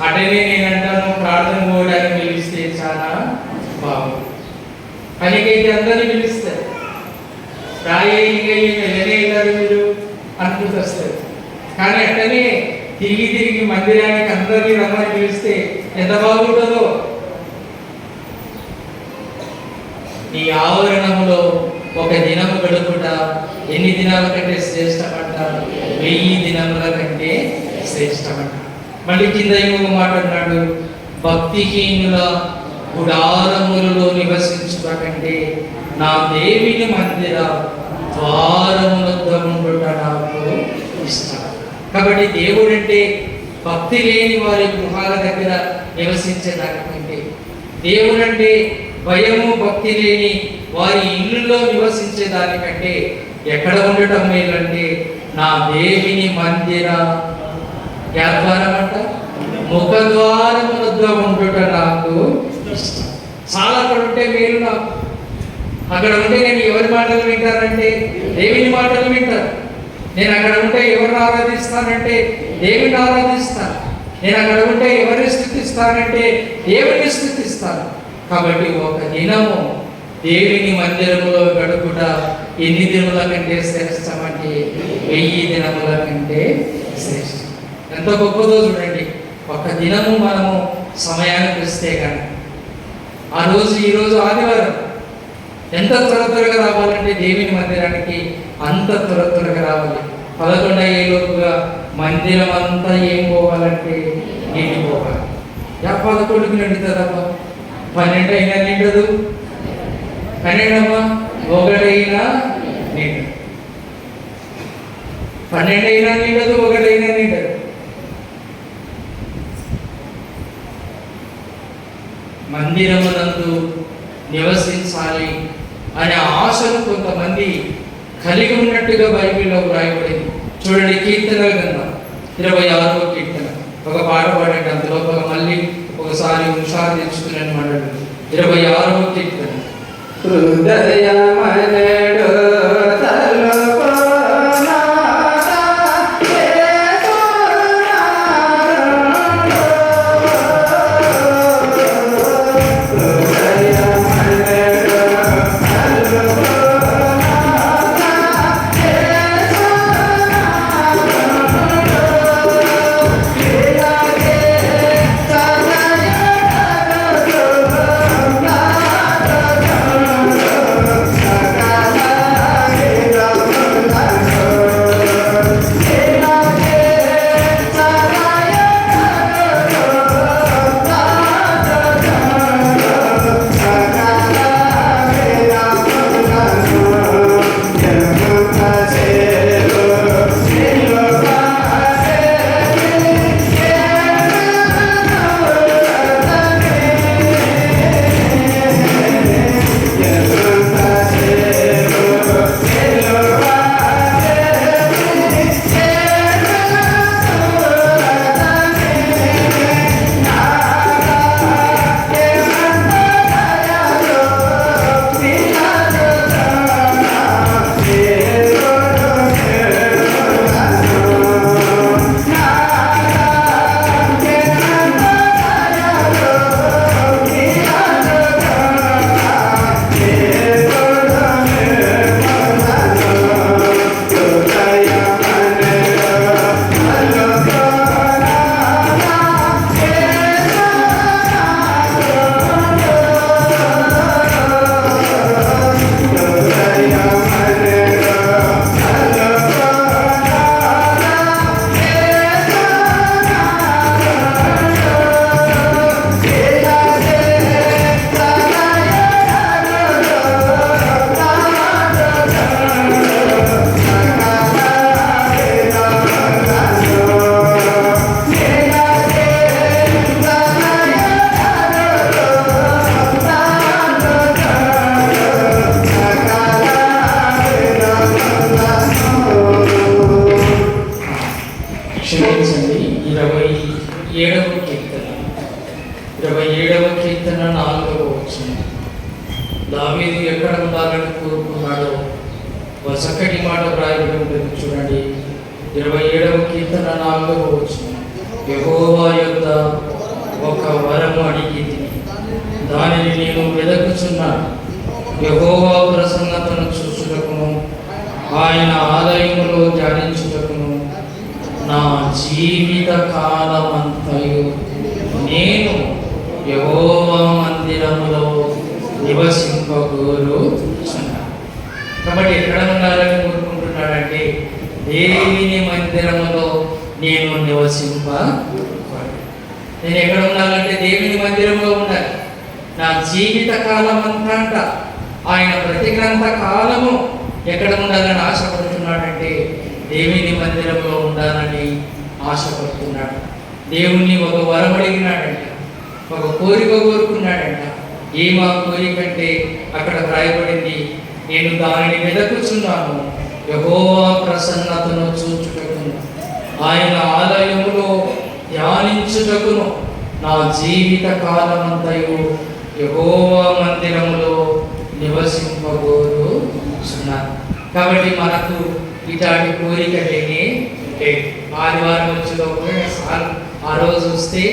అటనే నేనంటాను ప్రార్థన పోవడానికి పిలిస్తే చాలా బాగుంది. పనికైతే అందరినీ పిలుస్తారు, రాయేగారు మీరు సానుభూతి వస్తుంది. కానీ అట్టనే తిరిగి తిరిగి మందిరానికి అందరినీ రమ్మని పిలిస్తే ఎంత బాగుంటుందో. ఈ ఆవరణంలో ఒక దినము గడుపుట ఎన్ని దినాల కంటే శ్రేష్టమంట? 1000 దినముల కంటే శ్రేష్టమంట. మళ్ళీ కింద ఇంకొక మాట అన్నాడు, భక్తిహీనుల గుడారములలో నివసించుట కంటే నా దేవుని మందిర ద్వారములొద్ద ఉండుట నాకు ఇష్టం. కాబట్టి దేవుడు అంటే భక్తి లేని వారి గృహాల దగ్గర నివసించేదానికంటే, దేవుడు అంటే భయము భక్తి లేని వారి ఇళ్ళల్లో నివసించేదానికంటే ఎక్కడ ఉండటం మేలంటే నా దేవుని మందిర ద్వారం అంట ముఖద్వారము వద్ద ఉండుట నాకు ఇష్టం. చాలా అక్కడ ఉంటే మేలు నాకు. అక్కడ ఉంటే నేను ఎవరి మాటలు వింటానంటే దేవుని మాటలు వింటాను. నేను అక్కడ ఉంటే ఎవరిని ఆరాధిస్తానంటే దేవుని ఆరాధిస్తాను. నేను అక్కడ ఉంటే ఎవరిని స్తుతిస్తానంటే దేవుని స్తుతిస్తాను. కాబట్టి ఒక దినము దేవుని మందిరములో గడుపుట ఎన్ని దినముల కంటే శ్రేష్టమంటే 1000 దినముల కంటే శ్రేష్టం. ఎంత గొప్పదో చూడండి. ఒక దినము మనము సమయానికి వస్తే కానీ ఆ రోజు ఈరోజు ఆదివారం ఎంత త్వరగా రావాలంటే దేవుని మందిరానికి అంత త్వరగా రావాలి. 11 అయ్యేలోపుగా మందిరం అంతా ఏం పోవాలంటే నిండిపోవాలి. 11కి నిండుతుందమ్మా, 12 అయినా నిండదు, 12 అమ్మా 1 అయినా నిండదు, 12 అయినా నిండదు, 1 అయినా నిండదు. మందిరమునందు నివసించాలి అనే ఆశను కొంతమంది కలిగి ఉన్నట్టుగా బైబిల్లో వ్రాయబడింది. చూడండి, కీర్తనల గ్రంథం 26వ కీర్తన ఒక పాట పాడండి. అందులో మళ్ళీ ఒకసారి హుషారు తెచ్చుకున్నాను మాట్లాడు. 26వ కీర్తన. హృదయమనడు క్షమించండి. 27వ కీర్తన 4వ వచనం. దావీదు ఎక్కడ ఉండాలని కోరుకున్నాడో ఒక చక్కటి మాట వ్రాయబడి ఉంటుంది. చూడండి, 27వ కీర్తన 4వ వచనం. యెహోవా యొద్ద ఒక వరము అడిగితిని, దానిని నేను వెదకుచున్నాను. యెహోవా ప్రసన్నతను చూచుటకును ఆయన ఆలయములో ధ్యానించుటకు నా జీవిత కాలమంతయు నేను యెహోవా మందిరములో నివసింపగోరుచున్నాను. కాబట్టి ఎక్కడ ఉండాలని కోరుకుంటున్నాడంటే దేవుని మందిరములో నేను నేను ఎక్కడ ఉండాలంటే దేవుని మందిరంలో ఉండాలి. నా జీవిత కాలం అంతా ఆయన బ్రతికినంత కాలము ఎక్కడ ఉండాలని ఆశపడుతున్నాడంటే దేవుని మందిరంలో ఉండాలని ఆశపడుతున్నాడు. దేవుణ్ణి ఒక వరం అడిగినాడంట, ఒక కోరిక కోరుకున్నాడంట. ఏమా కోరిక అంటే అక్కడ రాయబడింది, నేను దానిని వెదకుచున్నాను, యెహోవా ప్రసన్నతను చూచుటకును ఆయన ఆలయములో ధ్యానించుటకును నా జీవిత కాలమంతయు యెహోవా మందిరములో నివసింపగోరుచున్నాను. కాబట్టి మనకు ఇలాంటి కోరిక లేని ఆదివారం వచ్చేలో ఆ రోజు వస్తే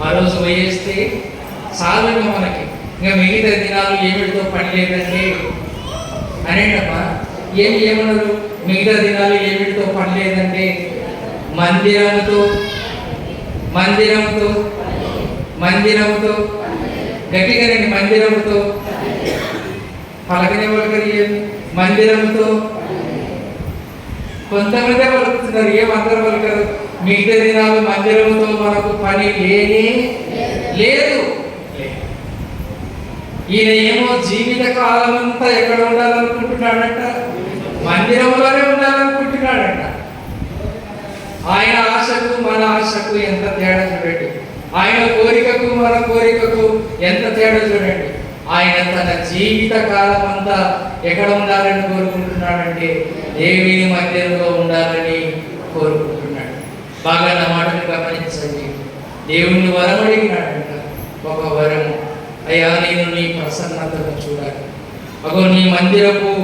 ఆ రోజు పోయేస్తే చాలుగా మనకి ఇంకా మిగతా దినాలు ఏమిటితో పని లేదండి అనేటమ్మా. ఏమన్నారు? మిగతా దినాలు ఏమిటితో పని లేదంటే మందిరముతో గట్టిగా రండి, మందిరముతో పలకనే పలకరి మందిరముతో. కొంతమంది పలుకుతున్నారు, ఏమందరూ పలకరు. మిగతా దినాలు మందిరముతో మనకు పని లేదు. ఈయన ఏమో జీవిత కాలం అంతా ఎక్కడ ఉండాలనుకుంటున్నాడంట? మందిరంలోనే ఉండాలనుకుంటున్నాడంట. ఆయన ఆశకు మన ఆశకు ఎంత తేడా చూడండి. ఆయన కోరికకు మన కోరికకు ఎంత తేడా చూడండి. ఆయన తన జీవిత కాలం అంతా ఎక్కడ ఉండాలని కోరుకుంటున్నాడంటే దేవుని మందిరంలో ఉండాలని కోరుకుంటున్నాడు. బాగా నా మాటను గమనించండి. దేవుణ్ణి వరం అడిగినాడంట, ఒక వరము, అయ్యా నేను నీ ప్రసన్నతను చూడాలి. అగో నీ మందిరంలో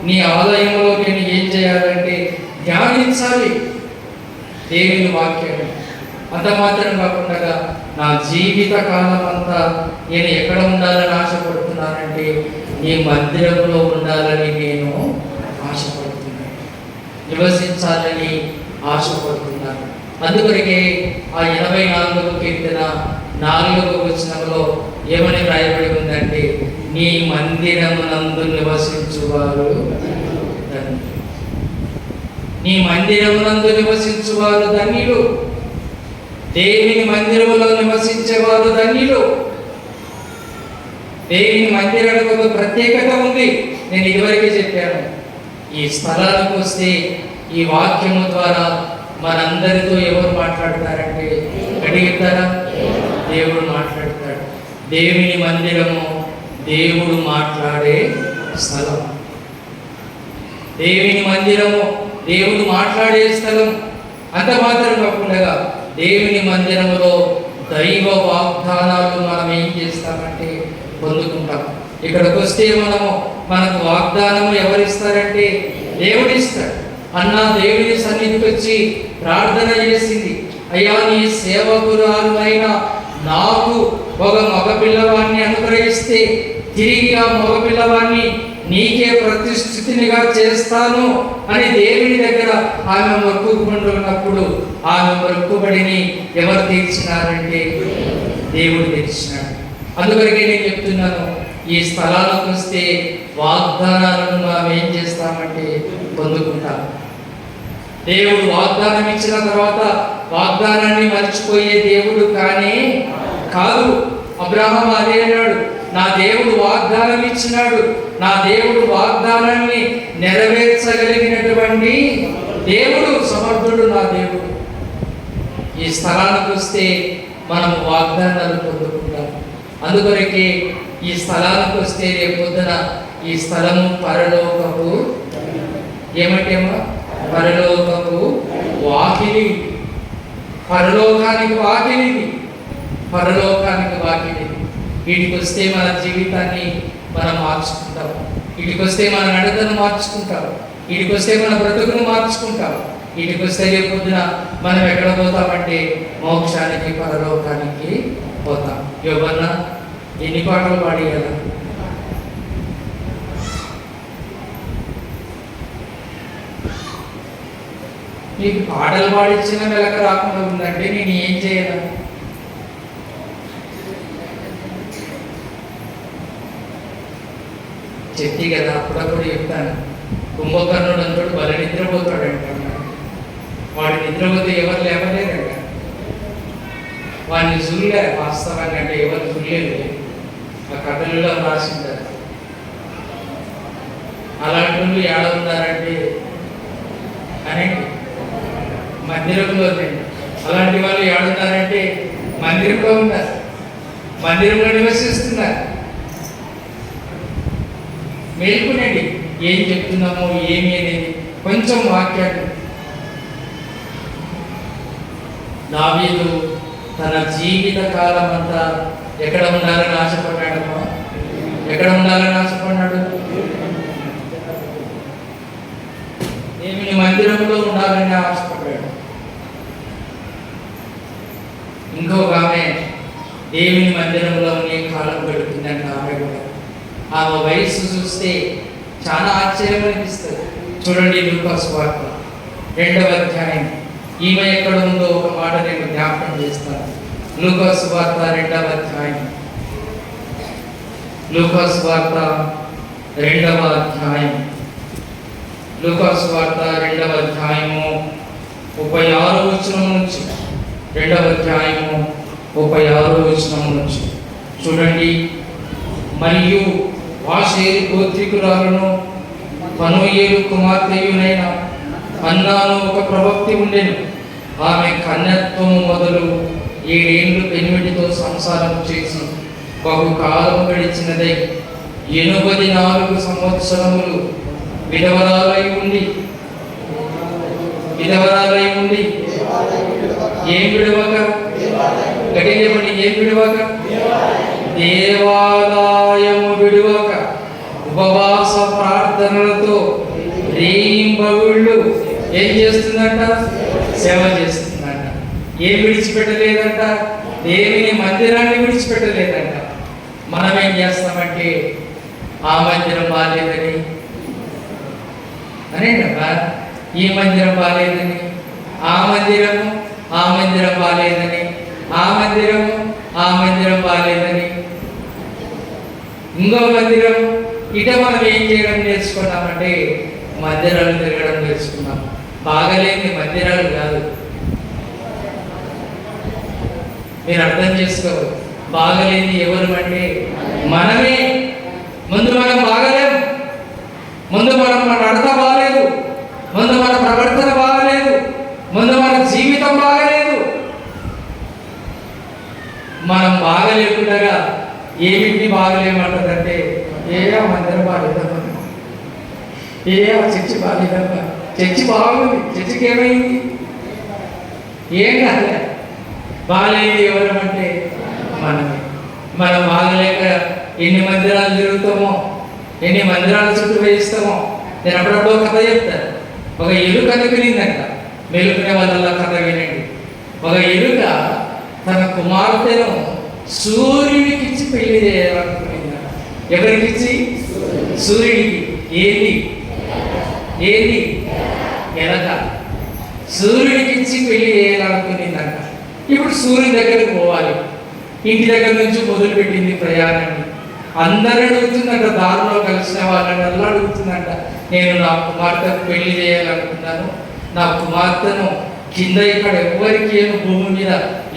నీ ఆలయంలో నేను ఏం చేయాలంటే ధ్యానించాలి దేవుని వాక్యాన్ని. అంత మాత్రం కాకుండా నా జీవిత కాలం అంతా నేను ఎక్కడ ఉండాలని ఆశపడుతున్నానంటే నీ మందిరంలో ఉండాలని నేను ఆశపడుతున్నాను, నివసించాలని ఆశపడుతున్నాను. అందుకొరకే ఆ 84వ కీర్తన 4వ వచనంలో ఏమని రాయబడి ఉందంటే నీ మందిరమునందు నివసించువారు ధన్యులు. నీ మందిరమునందు నివసించువారు ధన్యులు. దేవుని మందిరములో నివసించేవారు ధన్యులు. దేవుని మందిరానికి ఒక ప్రత్యేకత ఉంది. నేను ఇదివరకే చెప్పాను. ఈ స్థలానికి వస్తే ఈ వాక్యము ద్వారా మనందరితో ఎవరు మాట్లాడతారంటే అడిగిస్తారా? దేవుడు మాట్లాడతాడు. దేవుని మందిరము దేవుడు మాట్లాడే స్థలం. దేవుని మందిరము దేవుడు మాట్లాడే స్థలం. అంత మాత్రం కాకుండా దేవుని మందిరములో దైవ వాగ్దానాలు మనం ఏం చేస్తామంటే పొందుకుంటాం. ఇక్కడికి వస్తే మనకు వాగ్దానము ఎవరిస్తారంటే దేవుడిస్తాడు. అన్న దేవుని సన్నిధికి వచ్చి ప్రార్థన చేసింది, అయ్యా నీ సేవకురాలు అయిన నాకు ఒక మగపిల్లవాడిని అనుగ్రహిస్తే తిరిగి ఆ మగపిల్లవాడిని నీకే ప్రతిష్ఠితినిగా చేస్తాను అని దేవుని దగ్గర ఆమె మొక్కుకుంటున్నప్పుడు ఆమె మొక్కుబడిని ఎవరు తీర్చినారంటే దేవుడు తీర్చినాడు. అందువరకే నేను చెప్తున్నాను, ఈ స్థలాలకు వస్తే వాగ్దానాలను మనం ఏం చేస్తామంటే పొందుకుంటాం. దేవుడు వాగ్దానం ఇచ్చిన తర్వాత వాగ్దానాన్ని మర్చిపోయే దేవుడు కానీ కాదు. అబ్రహాము అదే అన్నాడు, నా దేవుడు వాగ్దానం ఇచ్చినాడు, నా దేవుడు వాగ్దానాన్ని నెరవేర్చగలిగినటువంటి దేవుడు, సమర్థుడు నా దేవుడు. ఈ స్థలానికి వస్తే మనం వాగ్దానాలు పొందుకుంటాం. అందుకొరకే ఈ స్థలానికి వస్తే రేపొద్దున ఈ స్థలము పరలోకపు ఏమంటేమో పరలోకపు వాకిలి, పరలోకానికి వాకిలి. వీటికి వస్తే మన జీవితాన్ని మనం మార్చుకుంటాం. వీటికి వస్తే మన నడతను మార్చుకుంటాం. వీటికి వస్తే మన బ్రతుకును మార్చుకుంటాం. వీటికి వస్తే రేపొద్దున మనం ఎక్కడ పోతామంటే మోక్షానికి, పరలోకానికి పోతాం. ఎవరన్నా ఎన్ని పాటలు పాడి కదా. నీకు పాటలు పాడించిన మెలక రాకుండా ఉందంటే నేను ఏం చేయను? చెప్తి కదా, అప్పుడప్పుడు చెప్తాను. కుంభకర్ణుడు అంటాడు బల నిద్రపోతాడంట. వాడు నిద్రపోతే ఎవరు లేవలేదంట. వాడిని చూడలే వాస్తవంగా, అంటే ఎవరు చూడలేదు. ఆ కథలలో రాసింటారు. అలాంటి వాళ్ళు ఏడ ఉన్నారంటే అనండి మందిరంలో. అలాంటి వాళ్ళు ఏడున్నారంటే మందిరంలో ఉన్నారు, మందిరంలో నివసిస్తున్నారు. మేల్కొనండి, ఏం చెప్తున్నామో ఏమి అనేది కొంచెం వాక్యాలు. దావీదు తన జీవిత కాలం అంతా ఎక్కడ ఉండాలని ఆశపడ్డాడమ్మా? ఎక్కడ ఉండాలని ఆశపడ్డాడు? దేవుని మందిరంలో ఉండాలని ఆశపడ్డాడు. ఇంకొక ఆమె దేవుని మందిరంలో కాలం గడుపుతుందంట. ఆమె కూడా ఆమె వయస్సు చూస్తే చాలా ఆశ్చర్యం అనిపిస్తుంది. చూడండి, లూకా సువార్త 2వ అధ్యాయం. ఈమె ఎక్కడ ఉందో ఒక మాట నేను జ్ఞాపకం చేస్తాను. లూకా సువార్త 2వ అధ్యాయం. లూకా సువార్త 2వ అధ్యాయం. లూకా సువార్త 2వ అధ్యాయము 36వ వచనం నుంచి, 2వ అధ్యాయము 36వ వచనం నుంచి చూడండి. మరియు ఆషేరు గోత్రికురాలను పనూయేలు కుమార్తెయునైన అన్నాను ఒక ప్రవక్తి ఉండెను. ఆమె కన్యత్వము మొదలు 7 ఏళ్ళు పెనిమిటితో సంసారం చేసి బహుకాలం గడిచినదై 84 సంవత్సరములు విధవరాలై ఉండి ఏం విడవక, గడియమని ఏం విడవక, దేవాలయము విడువక ఉపవాస ప్రార్థనలతో రేయింబగుళ్ళు ఏం చేస్తుందంట? సేవ చేస్తుందంట. ఏం విడిచిపెట్టలేదంట? దేవుని మందిరాన్ని విడిచిపెట్టలేదంట. మనం ఏం చేస్తామంటే ఆ మందిరం బాగాలేదని అనేటబ్బా, ఈ మందిరం బాగాలేదని, ఆ మందిరం బాగాలేదని, ఆ మందిరం బాగాలేదని, ఇంకో మందిరం. ఇట మనం ఏం చేయడం నేర్చుకున్నామంటే మందిరాలు తిరగడం నేర్చుకున్నాం. బాగలేని మందిరాలు కాదు, మీరు అర్థం చేసుకోవాలి. బాగలేని ఎవరు అంటే మనమే. ముందు మనం బాగలేము, ముందు మన నడత బాగలేదు, ముందు మన ప్రవర్తన బాగలేదు, ముందు మన జీవితం బాగలేదు. మనం బాగలేకుండా ఏమిటి బాగలేమంటుందంటే ఏ మందిరం బాగలేదమ్మా, ఏ చర్చి బాగలేదమ్మా. చర్చి బాగుంది, చర్చికి ఏమైంది? ఏం కాలే. బాగలేదు ఎవరు అంటే మనమే. మనం బాగలేక ఎన్ని మందిరాలు తిరుగుతామో, ఎన్ని మందిరాల చుట్టూ వేయిస్తామో. నేను అప్పుడప్పుడు కథ చెప్తాను. ఒక ఎలుక అనుకునిందంట. మెలుకునే వాళ్ళ కథ వినండి. ఒక ఎలుక తన కుమార్తెను సూర్యునికిచ్చి పెళ్లి చేయాలనుకునిందంట. ఎవరికిచ్చి? సూర్యుడికి. ఏది ఎలక సూర్యుడికిచ్చి పెళ్లి చేయాలనుకునిందంట. ఇప్పుడు సూర్యుని దగ్గరికి పోవాలి. ఇంటి దగ్గర నుంచి మొదలుపెట్టింది ప్రయాణాన్ని. అందరూ అడుగుతుందంట, దారిలో కలిసిన వాళ్ళని అలా అడుగుతుందంట, నేను నా కుమార్తెను పెళ్లి చేయాలనుకున్నాను. నా కుమార్తెను కింద ఇక్కడ ఎవరికి ఏమో భూమి మీద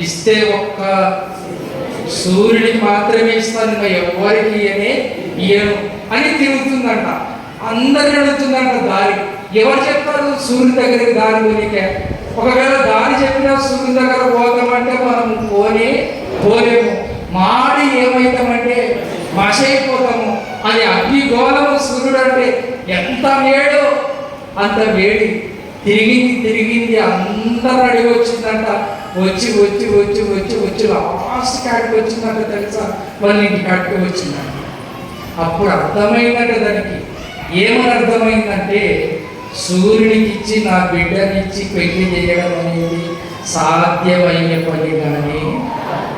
ఇస్తే ఒక్క సూర్యుడికి మాత్రమే ఇస్తాను, ఇంకా ఎవరికి ఇయ్యను అని తిరుగుతుందంట. అందరిని అడుగుతుందంట దారి. ఎవరు చెప్తారు సూర్యుని దగ్గరికి దారి పోనీకే? ఒకవేళ దారి చెప్పినా సూర్యుని దగ్గర పోతామంటే మనం పోలేము. మాడి ఏమవుతామంటే మషైపోతాము. అది అగ్నిగోళము. సూర్యుడు అంటే ఎంత వేడో అంత వేడి. తిరిగింది అందరూ అడిగి వచ్చిందంట. వచ్చి లాస్ట్ కాడికి వచ్చిందంట. తెలుసా? వాళ్ళ ఇంటి కాడికి వచ్చిందంట. అప్పుడు అర్థమైందంట దానికి. ఏమని అర్థమైందంటే సూర్యుడికిచ్చి నా బిడ్డనిచ్చి పెళ్లి చేయడం అనేది సాధ్యమయ్యే పని కానీ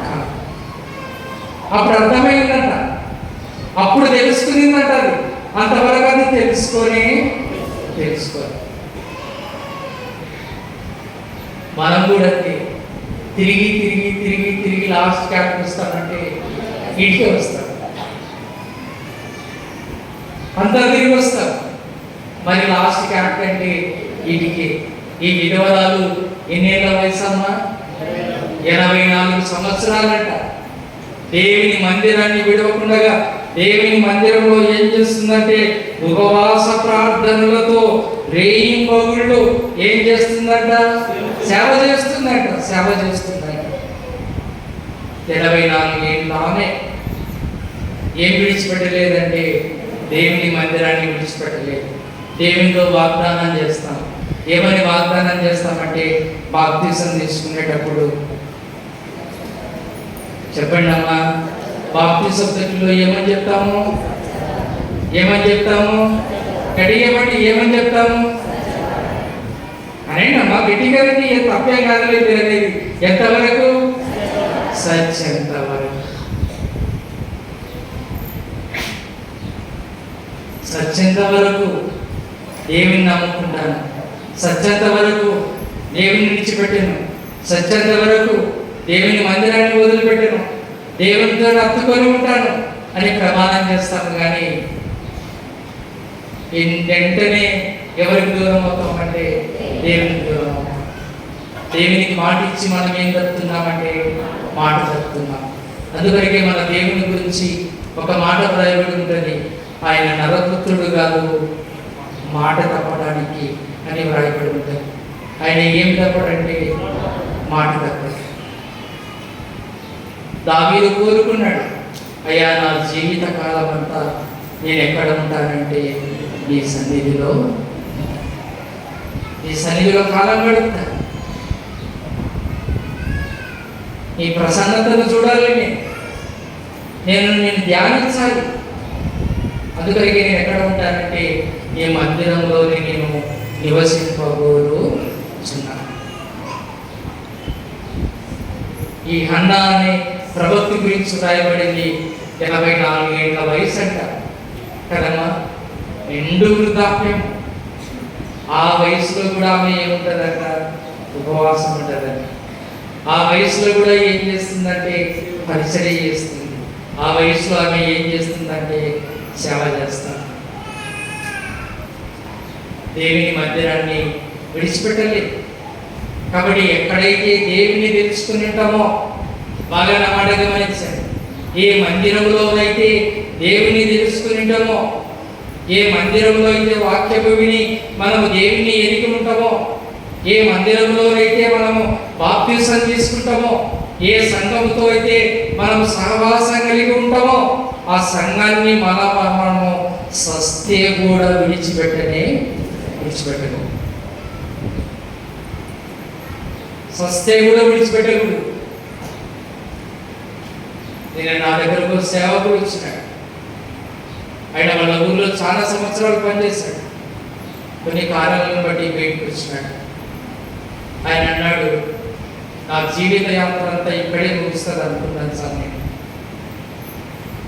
కాదు. అప్పుడు అర్థమైందంట. అప్పుడు తెలుసుకునిందంట. అది అంతవరకు అది తెలుసుకో మనం కూడా అంతే. తిరిగి తిరిగి తిరిగి తిరిగి లాస్ట్ క్యాంప్ వస్తామంటే ఇంటికే వస్తాం, అంతా తిరిగి వస్తాం. మరి లాస్ట్ క్యాంప్ అంటే ఇంటికి. ఈ విధవరాలు ఎన్నేళ్ళ వయసు అమ్మా? 84 సంవత్సరాలంట. దేవుని మందిరాన్ని విడవకుండా దేవుని మందిరంలో ఏం చేస్తుందంటే ఉపవాస ప్రార్థనలతో రేయింబగుళ్ళు ఏం చేస్తుందంట? సేవ చేస్తుందంట. 84 ఏళ్ళు ఆమె ఏం విడిచిపెట్టలేదంటే దేవుని మందిరాన్ని విడిచిపెట్టలేదు. దేవునితో వాగ్దానం చేస్తాం. ఏమని వాగ్దానం చేస్తామంటే బాప్తిసం తీసుకునేటప్పుడు చెప్పండి అమ్మా, బాప్తిసం దగ్గరలో ఏమని చెప్తాము? గట్టిగా ఏమని చెప్తాము అనండి అమ్మా, గట్టిగా తప్పేం కాదలేదు అనేది. ఎంతవరకు? సత్యంత వరకు. సత్యంత వరకు దేవుని నమ్ముకుంటాను, సత్యంత వరకు దేవుని విడిచిపెట్టాను, సత్యంత వరకు దేవుని మందిరాన్ని వదిలిపెట్టాను, దేవునితో అత్తుకొని ఉంటాను అని ప్రమాణం చేస్తాము. కానీ వెంటనే ఎవరికి దూరం అవుతామంటే దేవునికి దూరం అవుతాం. దేవునికి మాట ఇచ్చి మనం ఏం తప్పుతున్నామంటే మాట తప్పుతున్నాం. అందువరకే మన దేవుని గురించి ఒక మాట వ్రాయబడి ఉంటుంది, ఆయన నరపుత్రుడు కాదు మాట తప్పడానికి అని వ్రాయబడి ఉంటుంది. ఆయన ఏం తప్పడంటే మాట తప్పడు. దావీదు కోరుకున్నాడు, అయ్యా నా జీవిత కాలం అంతా నేను ఎక్కడ ఉంటానంటే నీ సన్నిధిలో కాలం గడుపుతా, నీ ప్రసన్నతను చూడాలి, నేను ధ్యానించాలి. అందుకని నేను ఎక్కడ ఉంటానంటే ఈ మందిరంలోనే నేను నివసింపబోతున్నాను. ఈ హన్నా అనే ప్రవక్తి గురించి రాయబడింది. 84 ఏళ్ల వయసు అంట కదమ్మా, నిండు వృద్ధాప్యం. ఆ వయసులో కూడా ఆమె ఏముంటుందంట? ఉపవాసం ఉంటుందంట. ఆ వయసులో కూడా ఏం చేస్తుందంటే పరిచర్య చేస్తుంది. ఆ వయసులో ఆమె ఏం చేస్తుందంటే సేవ చేస్తాను. దేవుని మందిరాన్ని విడిచిపెట్టలేదు. కాబట్టి ఎక్కడైతే దేవుని తెలుసుకుని ఉంటామో, బాగా నా మాట గమనించండి, ఏ మందిరంలోనైతే దేవుని తెలుసుకుని ఉంటామో, ఏ మందిరంలో అయితే వాక్యము విని మనము దేవుని ఎరిగి ఉంటామో, ఏ మందిరంలోనైతే మనము బాప్తిసం తీసుకుంటామో, ఏ సంఘంతో అయితే మనము సహవాసం కలిగి ఉంటామో, ఆ సంఘాన్ని మనము సస్తే కూడా విడిచిపెట్టను. సస్తే కూడా విడిచిపెట్టకూడదు. నేను నా దగ్గరకు సేవకుడు వచ్చినాడు. ఆయన వాళ్ళ ఊళ్ళో చాలా సంవత్సరాలు పనిచేశాడు. కొన్ని కారణాలను బట్టి బయటకు వచ్చినాడు. ఆయన అన్నాడు, నా జీవిత యాత్ర అంతా ఇక్కడే ముగిస్తుంది అనుకున్నాను సార్. నేను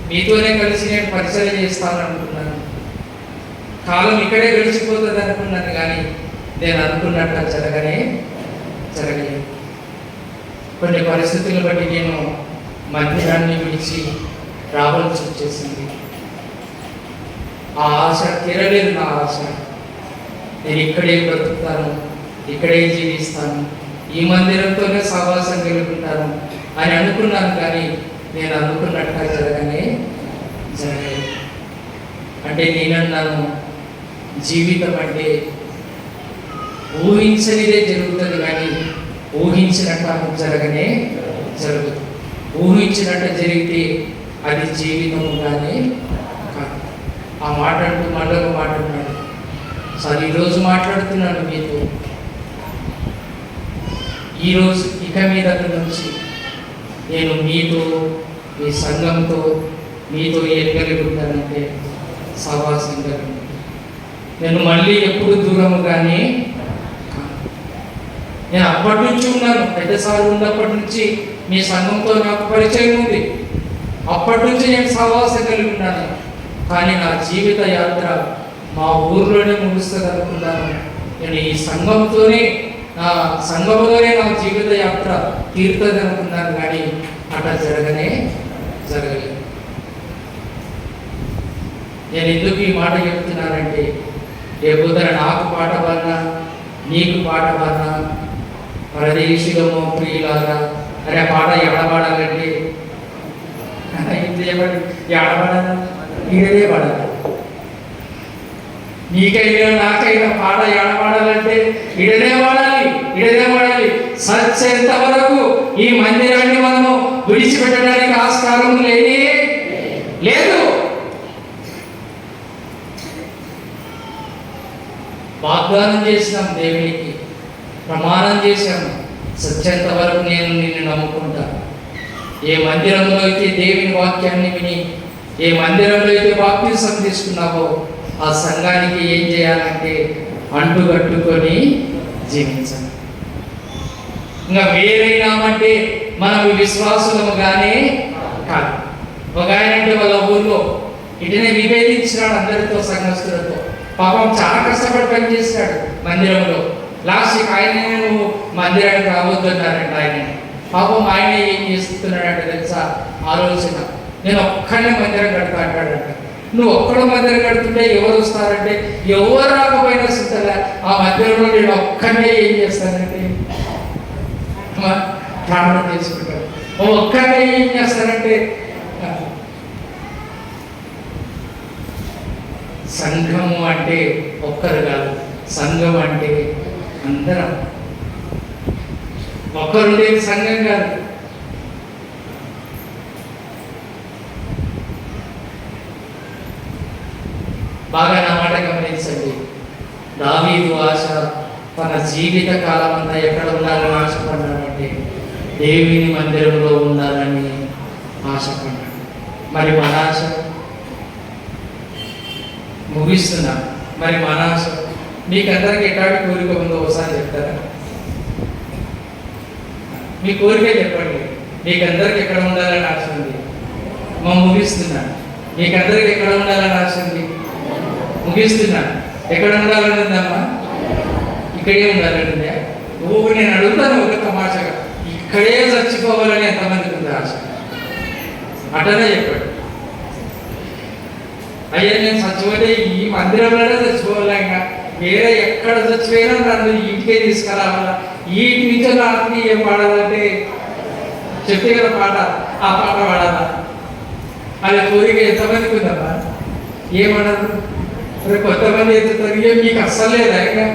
మీతోనే కలిసి నేను పరిచయం చేస్తాను అనుకున్నాను. కాలం ఇక్కడే గడిచిపోతుంది అనుకున్నాను, కానీ నేను అనుకున్నట్టు జరగలేదు. కొన్ని పరిస్థితులను బట్టి నేను మందిరాన్ని విడిచి రావాల్సి వచ్చేసింది. ఆ ఆశ తీరలేదు. నా ఆశ నేను ఇక్కడే బ్రతుకుతాను, ఇక్కడే జీవిస్తాను, ఈ మందిరంతోనే సహవాసం కలుగుతాను అని అనుకున్నాను. కానీ నేను అనుకున్నట్టుగా జరగలేదు. అంటే నేనన్నాను, జీవితం అంటే ఊహించనిదే జరుగుతుంది, కానీ ఊహించినట్టు జరగదు. ఊహించినట్టు జరిగితే అది జీవితం కానీ కాదు. ఆ మాట అంటూ మళ్ళొక మాట అన్నాడు. సార్, ఈరోజు మాట్లాడుతున్నాను మీతో. ఈరోజు ఇక మీద నుంచి నేను మీతో, మీ సంఘంతో, మీతో ఏం కలిగి ఉంటానంటే సహవాసం కలిగి. నేను మళ్ళీ ఎప్పుడు దూరము కానీ నేను అప్పటి నుంచి ఉన్నాను. పెద్దసార్లు ఉన్నప్పటి నుంచి మీ సంఘంతో నాకు పరిచయం ఉంది. అప్పటి నుంచి నేను సహవాసం కలిగి ఉన్నాను. కానీ నా జీవిత యాత్ర మా ఊర్లోనే ముగుస్తుంది అనుకున్నాను. నేను ఈ సంఘంతోనే నా సంఘంలోనే నా జీవిత యాత్ర తీరుతుంది అనుకున్నాను, కానీ అట్లా జరగలేదు. నేను ఎందుకు ఈ మాట చెప్తున్నానంటే, రేపొద్దున నాకు పాట పాడినా, నీకు పాట పాడినా, పరదేశిగమో ప్రియులాగా, అరే పాట ఎడబడాలంటే ఎడబడాలి, ఇదే పడాలి. నీకైనా నాకైనా పాట ఎడబడాలంటే ఇడనే వాడాలి. సచ్చేంత వరకు ఈ మందిరాన్ని మనము విడిచిపెట్టడానికి ఆస్కారం లేదు. వాగ్దానం చేసినాం, దేవునికి ప్రమాణం చేశాము, సత్యంత వరకు నేను నిన్ను నమ్ముకుంటా. ఏ మందిరంలో అయితే దేవుని వాక్యాన్ని విని, ఏ మందిరంలో అయితే బాప్తిసం తీసుకున్నావో ఆ సంఘానికి ఏం చేయాలంటే అంటుగట్టుకొని జీవించాలి. ఇంకా వేరైనామంటే మనము విశ్వాసులముగానే కాదు. ఒక ఆయన అంటే వాళ్ళ ఊర్లో ఇటనే విభేదించినాడు అందరితో, సంఘస్థులతో. పాపం చాలా కష్టపడి పనిచేస్తాడు మందిరంలో. లాస్ట్కి ఆయనే నువ్వు మందిరానికి రావద్దు అన్నారంట ఆయన. పాపం ఆయన ఏం చేస్తున్నాడంటే తెలుసా, ఆలోచన, నేను ఒక్కడే మందిరం కడతా అంటాడంట. నువ్వు ఒక్కడ మందిరం కడుతుంటే ఎవరు వస్తారంటే, ఎవరు రాకపోయినా సుతలే ఆ మందిరంలో నేను ఒక్కడే ఏం చేస్తానంటే ప్రార్థన చేసుకుంటాడు. ఒక్కడే ఏం చేస్తానంటే, సంఘము అంటే ఒక్కరు కాదు, సంఘం అంటే అందరం. ఒక్కరుండేది సంఘం కాదు. బాగా నా మాట గమనించండి. దావీదు ఆశ తన జీవిత కాలం అంతా ఎక్కడ ఉండాలని ఆశపడ్డాడంటే దేవుని మందిరంలో ఉండాలని ఆశపడ్డాడు. మరి మన ఆశ ముగిస్తున్నా. మరి మన ఆశ మీకందరికి ఎట్లాంటి కోరిక ఉందో ఒకసారి చెప్తారా? మీ కోరిక చెప్పండి. మీకందరికి ఎక్కడ ఉండాలని ఆశ ఉంది? ముగిస్తున్నా. మీకందరికి ఎక్కడ ఉండాలని ఆశ ఉంది? ముగిస్తున్నా. ఎక్కడ ఉండాలని ఉందమ్మా? ఇక్కడే ఉండాలని ఉందా? నేను అడుగుతాను ఒక తమాషగా, ఇక్కడే చచ్చిపోవాలని ఎంతమందికి ఉంది ఆశ? అటనే చెప్పాడు. అయ్యా నేను చచ్చిపోతే ఈ మందిరంలోనే చచ్చిపోవాలా, ఇంకా వేరే ఎక్కడ చచ్చిపోయినా నన్ను ఇంటికే తీసుకురావాలా. ఈ నుంచి నాకు ఏం పాడాలంటే చెప్తే కదా పాట, ఆ పాట పాడాలా అదే కోరిక ఎంతమందికి ఉందమ్మా? ఏమన్నారు? కొంతమంది ఎత్తుతారు, ఏం మీకు అస్సలు లేదా? ఇంకా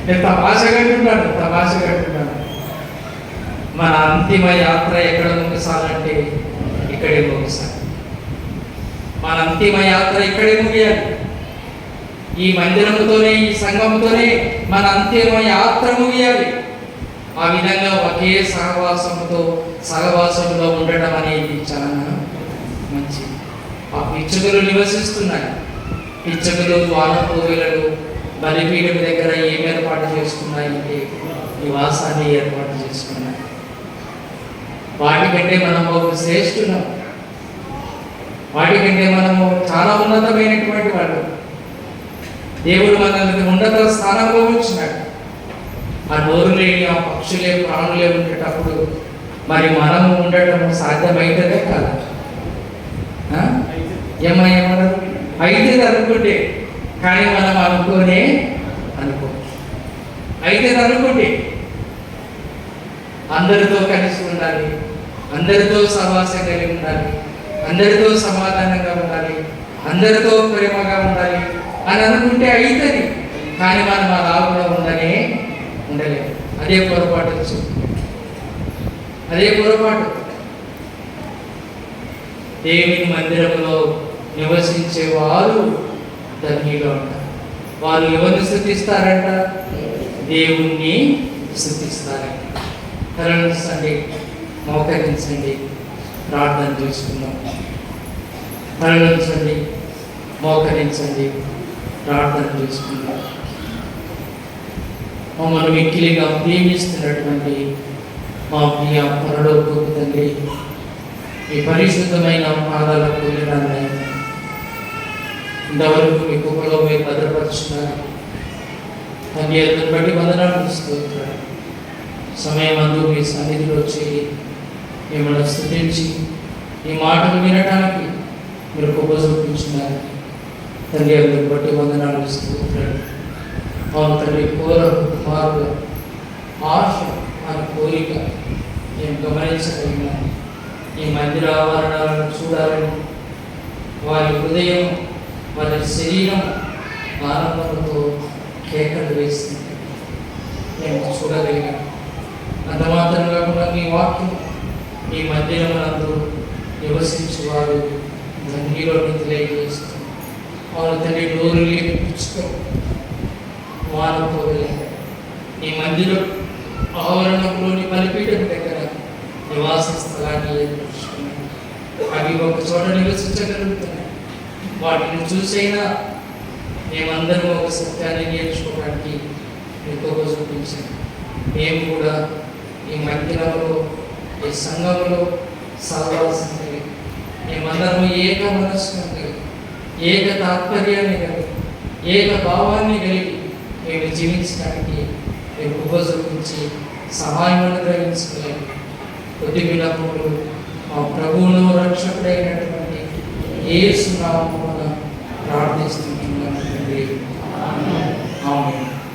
నేను తమాష కట్టున్నాను. మన అంతిమ యాత్ర ఎక్కడ ముగిసాలంటే ఇక్కడే ముగిసాలి. మన అంతిమ యాత్ర ఇక్కడే ముగియాలి. ఈ మందిరముతోనే, ఈ సంఘముతోనే మన అంతిమ యాత్ర ముగియాలి. ఆ విధంగా ఒకే సహవాసంలో ఉండటం అనేది చాలా మంచిది. ఆ పిచ్చుకలు నివసిస్తున్నాయి. పిచ్చుకలు, వానకోవిలలు బలిపీఠం దగ్గర ఏం ఏర్పాటు చేసుకున్నాయంటే నివాసాన్ని ఏర్పాటు చేసుకున్నాయి. వాటికంటే మనము శ్రేష్ఠులం. వాటికంటే మనము చాలా ఉన్నతమైనటువంటి వాళ్ళు. దేవుడు మనల్ని ఉన్నత స్థానంలో ఉంచినాడు. ఆ నోరు లేని ఆ పక్షులే, ప్రాణులే ఉండేటప్పుడు మరి మనము ఉండటం సాధ్యమైనదే కాదు. ఏమన్నారు? అయితే అనుకుంటే, కానీ మనం అనుకో అయితే అనుకుంటే అందరితో కలిసి ఉండాలి, అందరితో సహవాసం కలిగి ఉండాలి, అందరితో సమాధానంగా ఉండాలి, అందరితో ప్రేమగా ఉండాలి అని అనుకుంటే అవుతుంది. కానీ మనం అలాగా ఉండలేదు. అదే పొరపాటు. దేవుని మందిరంలో నివసించే వారు ధన్యులు అంట. వారు ఎవరిని స్తుతిస్తారంట? దేవుణ్ణి స్తుతిస్తారంట. కరుణించండి, మోకరించండి, ప్రార్థన చేసుకుందాం. కరుణించండి, మోకరించండి, ప్రార్థన చేసుకుందాం. మమ్మల్ని మిక్కిలిగా ప్రేమిస్తున్నటువంటి మా ప్రియ పరలోకపు తండ్రి, మీ పరిశుద్ధమైన పాదాలకు నిలబడాలి. ఇంతవరకు మీ కృపలో మీరు భద్రపరుచున్నారు. తండ్రి అందరిని బట్టి వందనాలు స్తోత్రాలు. సమయం అందు మీ సన్నిధిలో వచ్చి మిమ్మల్ని స్తుతించి ఈ మాటలు వినడానికి మీరు గొప్ప చూపించినారు. తండ్రి అందరిని బట్టి వందనాలు స్తోత్రాలు. అవును తండ్రి, కుమారుల ఆశ అని కోరిక నేను గమనించగలిగినాను. ఈ మందిర ఆవరణాలను చూడాలని వారి హృదయం, వారి శరీరం ఆనందంతో కేకలు వేస్తుంది. నేను చూడగలిగాను. అంత మాత్రం కాకుండా మీ వాక్యం ఈ మందిరమునందు నివసించి వారు ధన్యులను తెలియజేస్తుంది. వారు తండ్రి నోరు లేని పుచ్చుకో వానతో వెళ్ళారు. ఈ మందిరం ఆవరణంలోని బలిపీఠం దగ్గర నివాస స్థలాన్ని ఏర్పరుచుకున్నారు. అవి ఒక చోట నివసించగలుగుతున్నాయి. వాటిని చూసైనా మేమందరం ఒక సత్యాన్ని నేర్చుకోవడానికి ఎక్కువగా చూపించాను. మేము కూడా ఈ మందిరంలో, ఈ సంఘంలో సాగాల్సింది మేమందరము ఏక మనస్సును కలిగి, ఏక తాత్పర్యాన్ని కలిగి, ఏక భావాన్ని కలిగి మేము జీవించడానికి మేము ఉపయోగించి సహాయం అనుగ్రహించలేదు. కొద్ది వినప్పుడు మా ప్రభువును రక్షకుడైనటువంటి యేసు నామమున ప్రార్థిస్తున్నాను. ఆమేన్.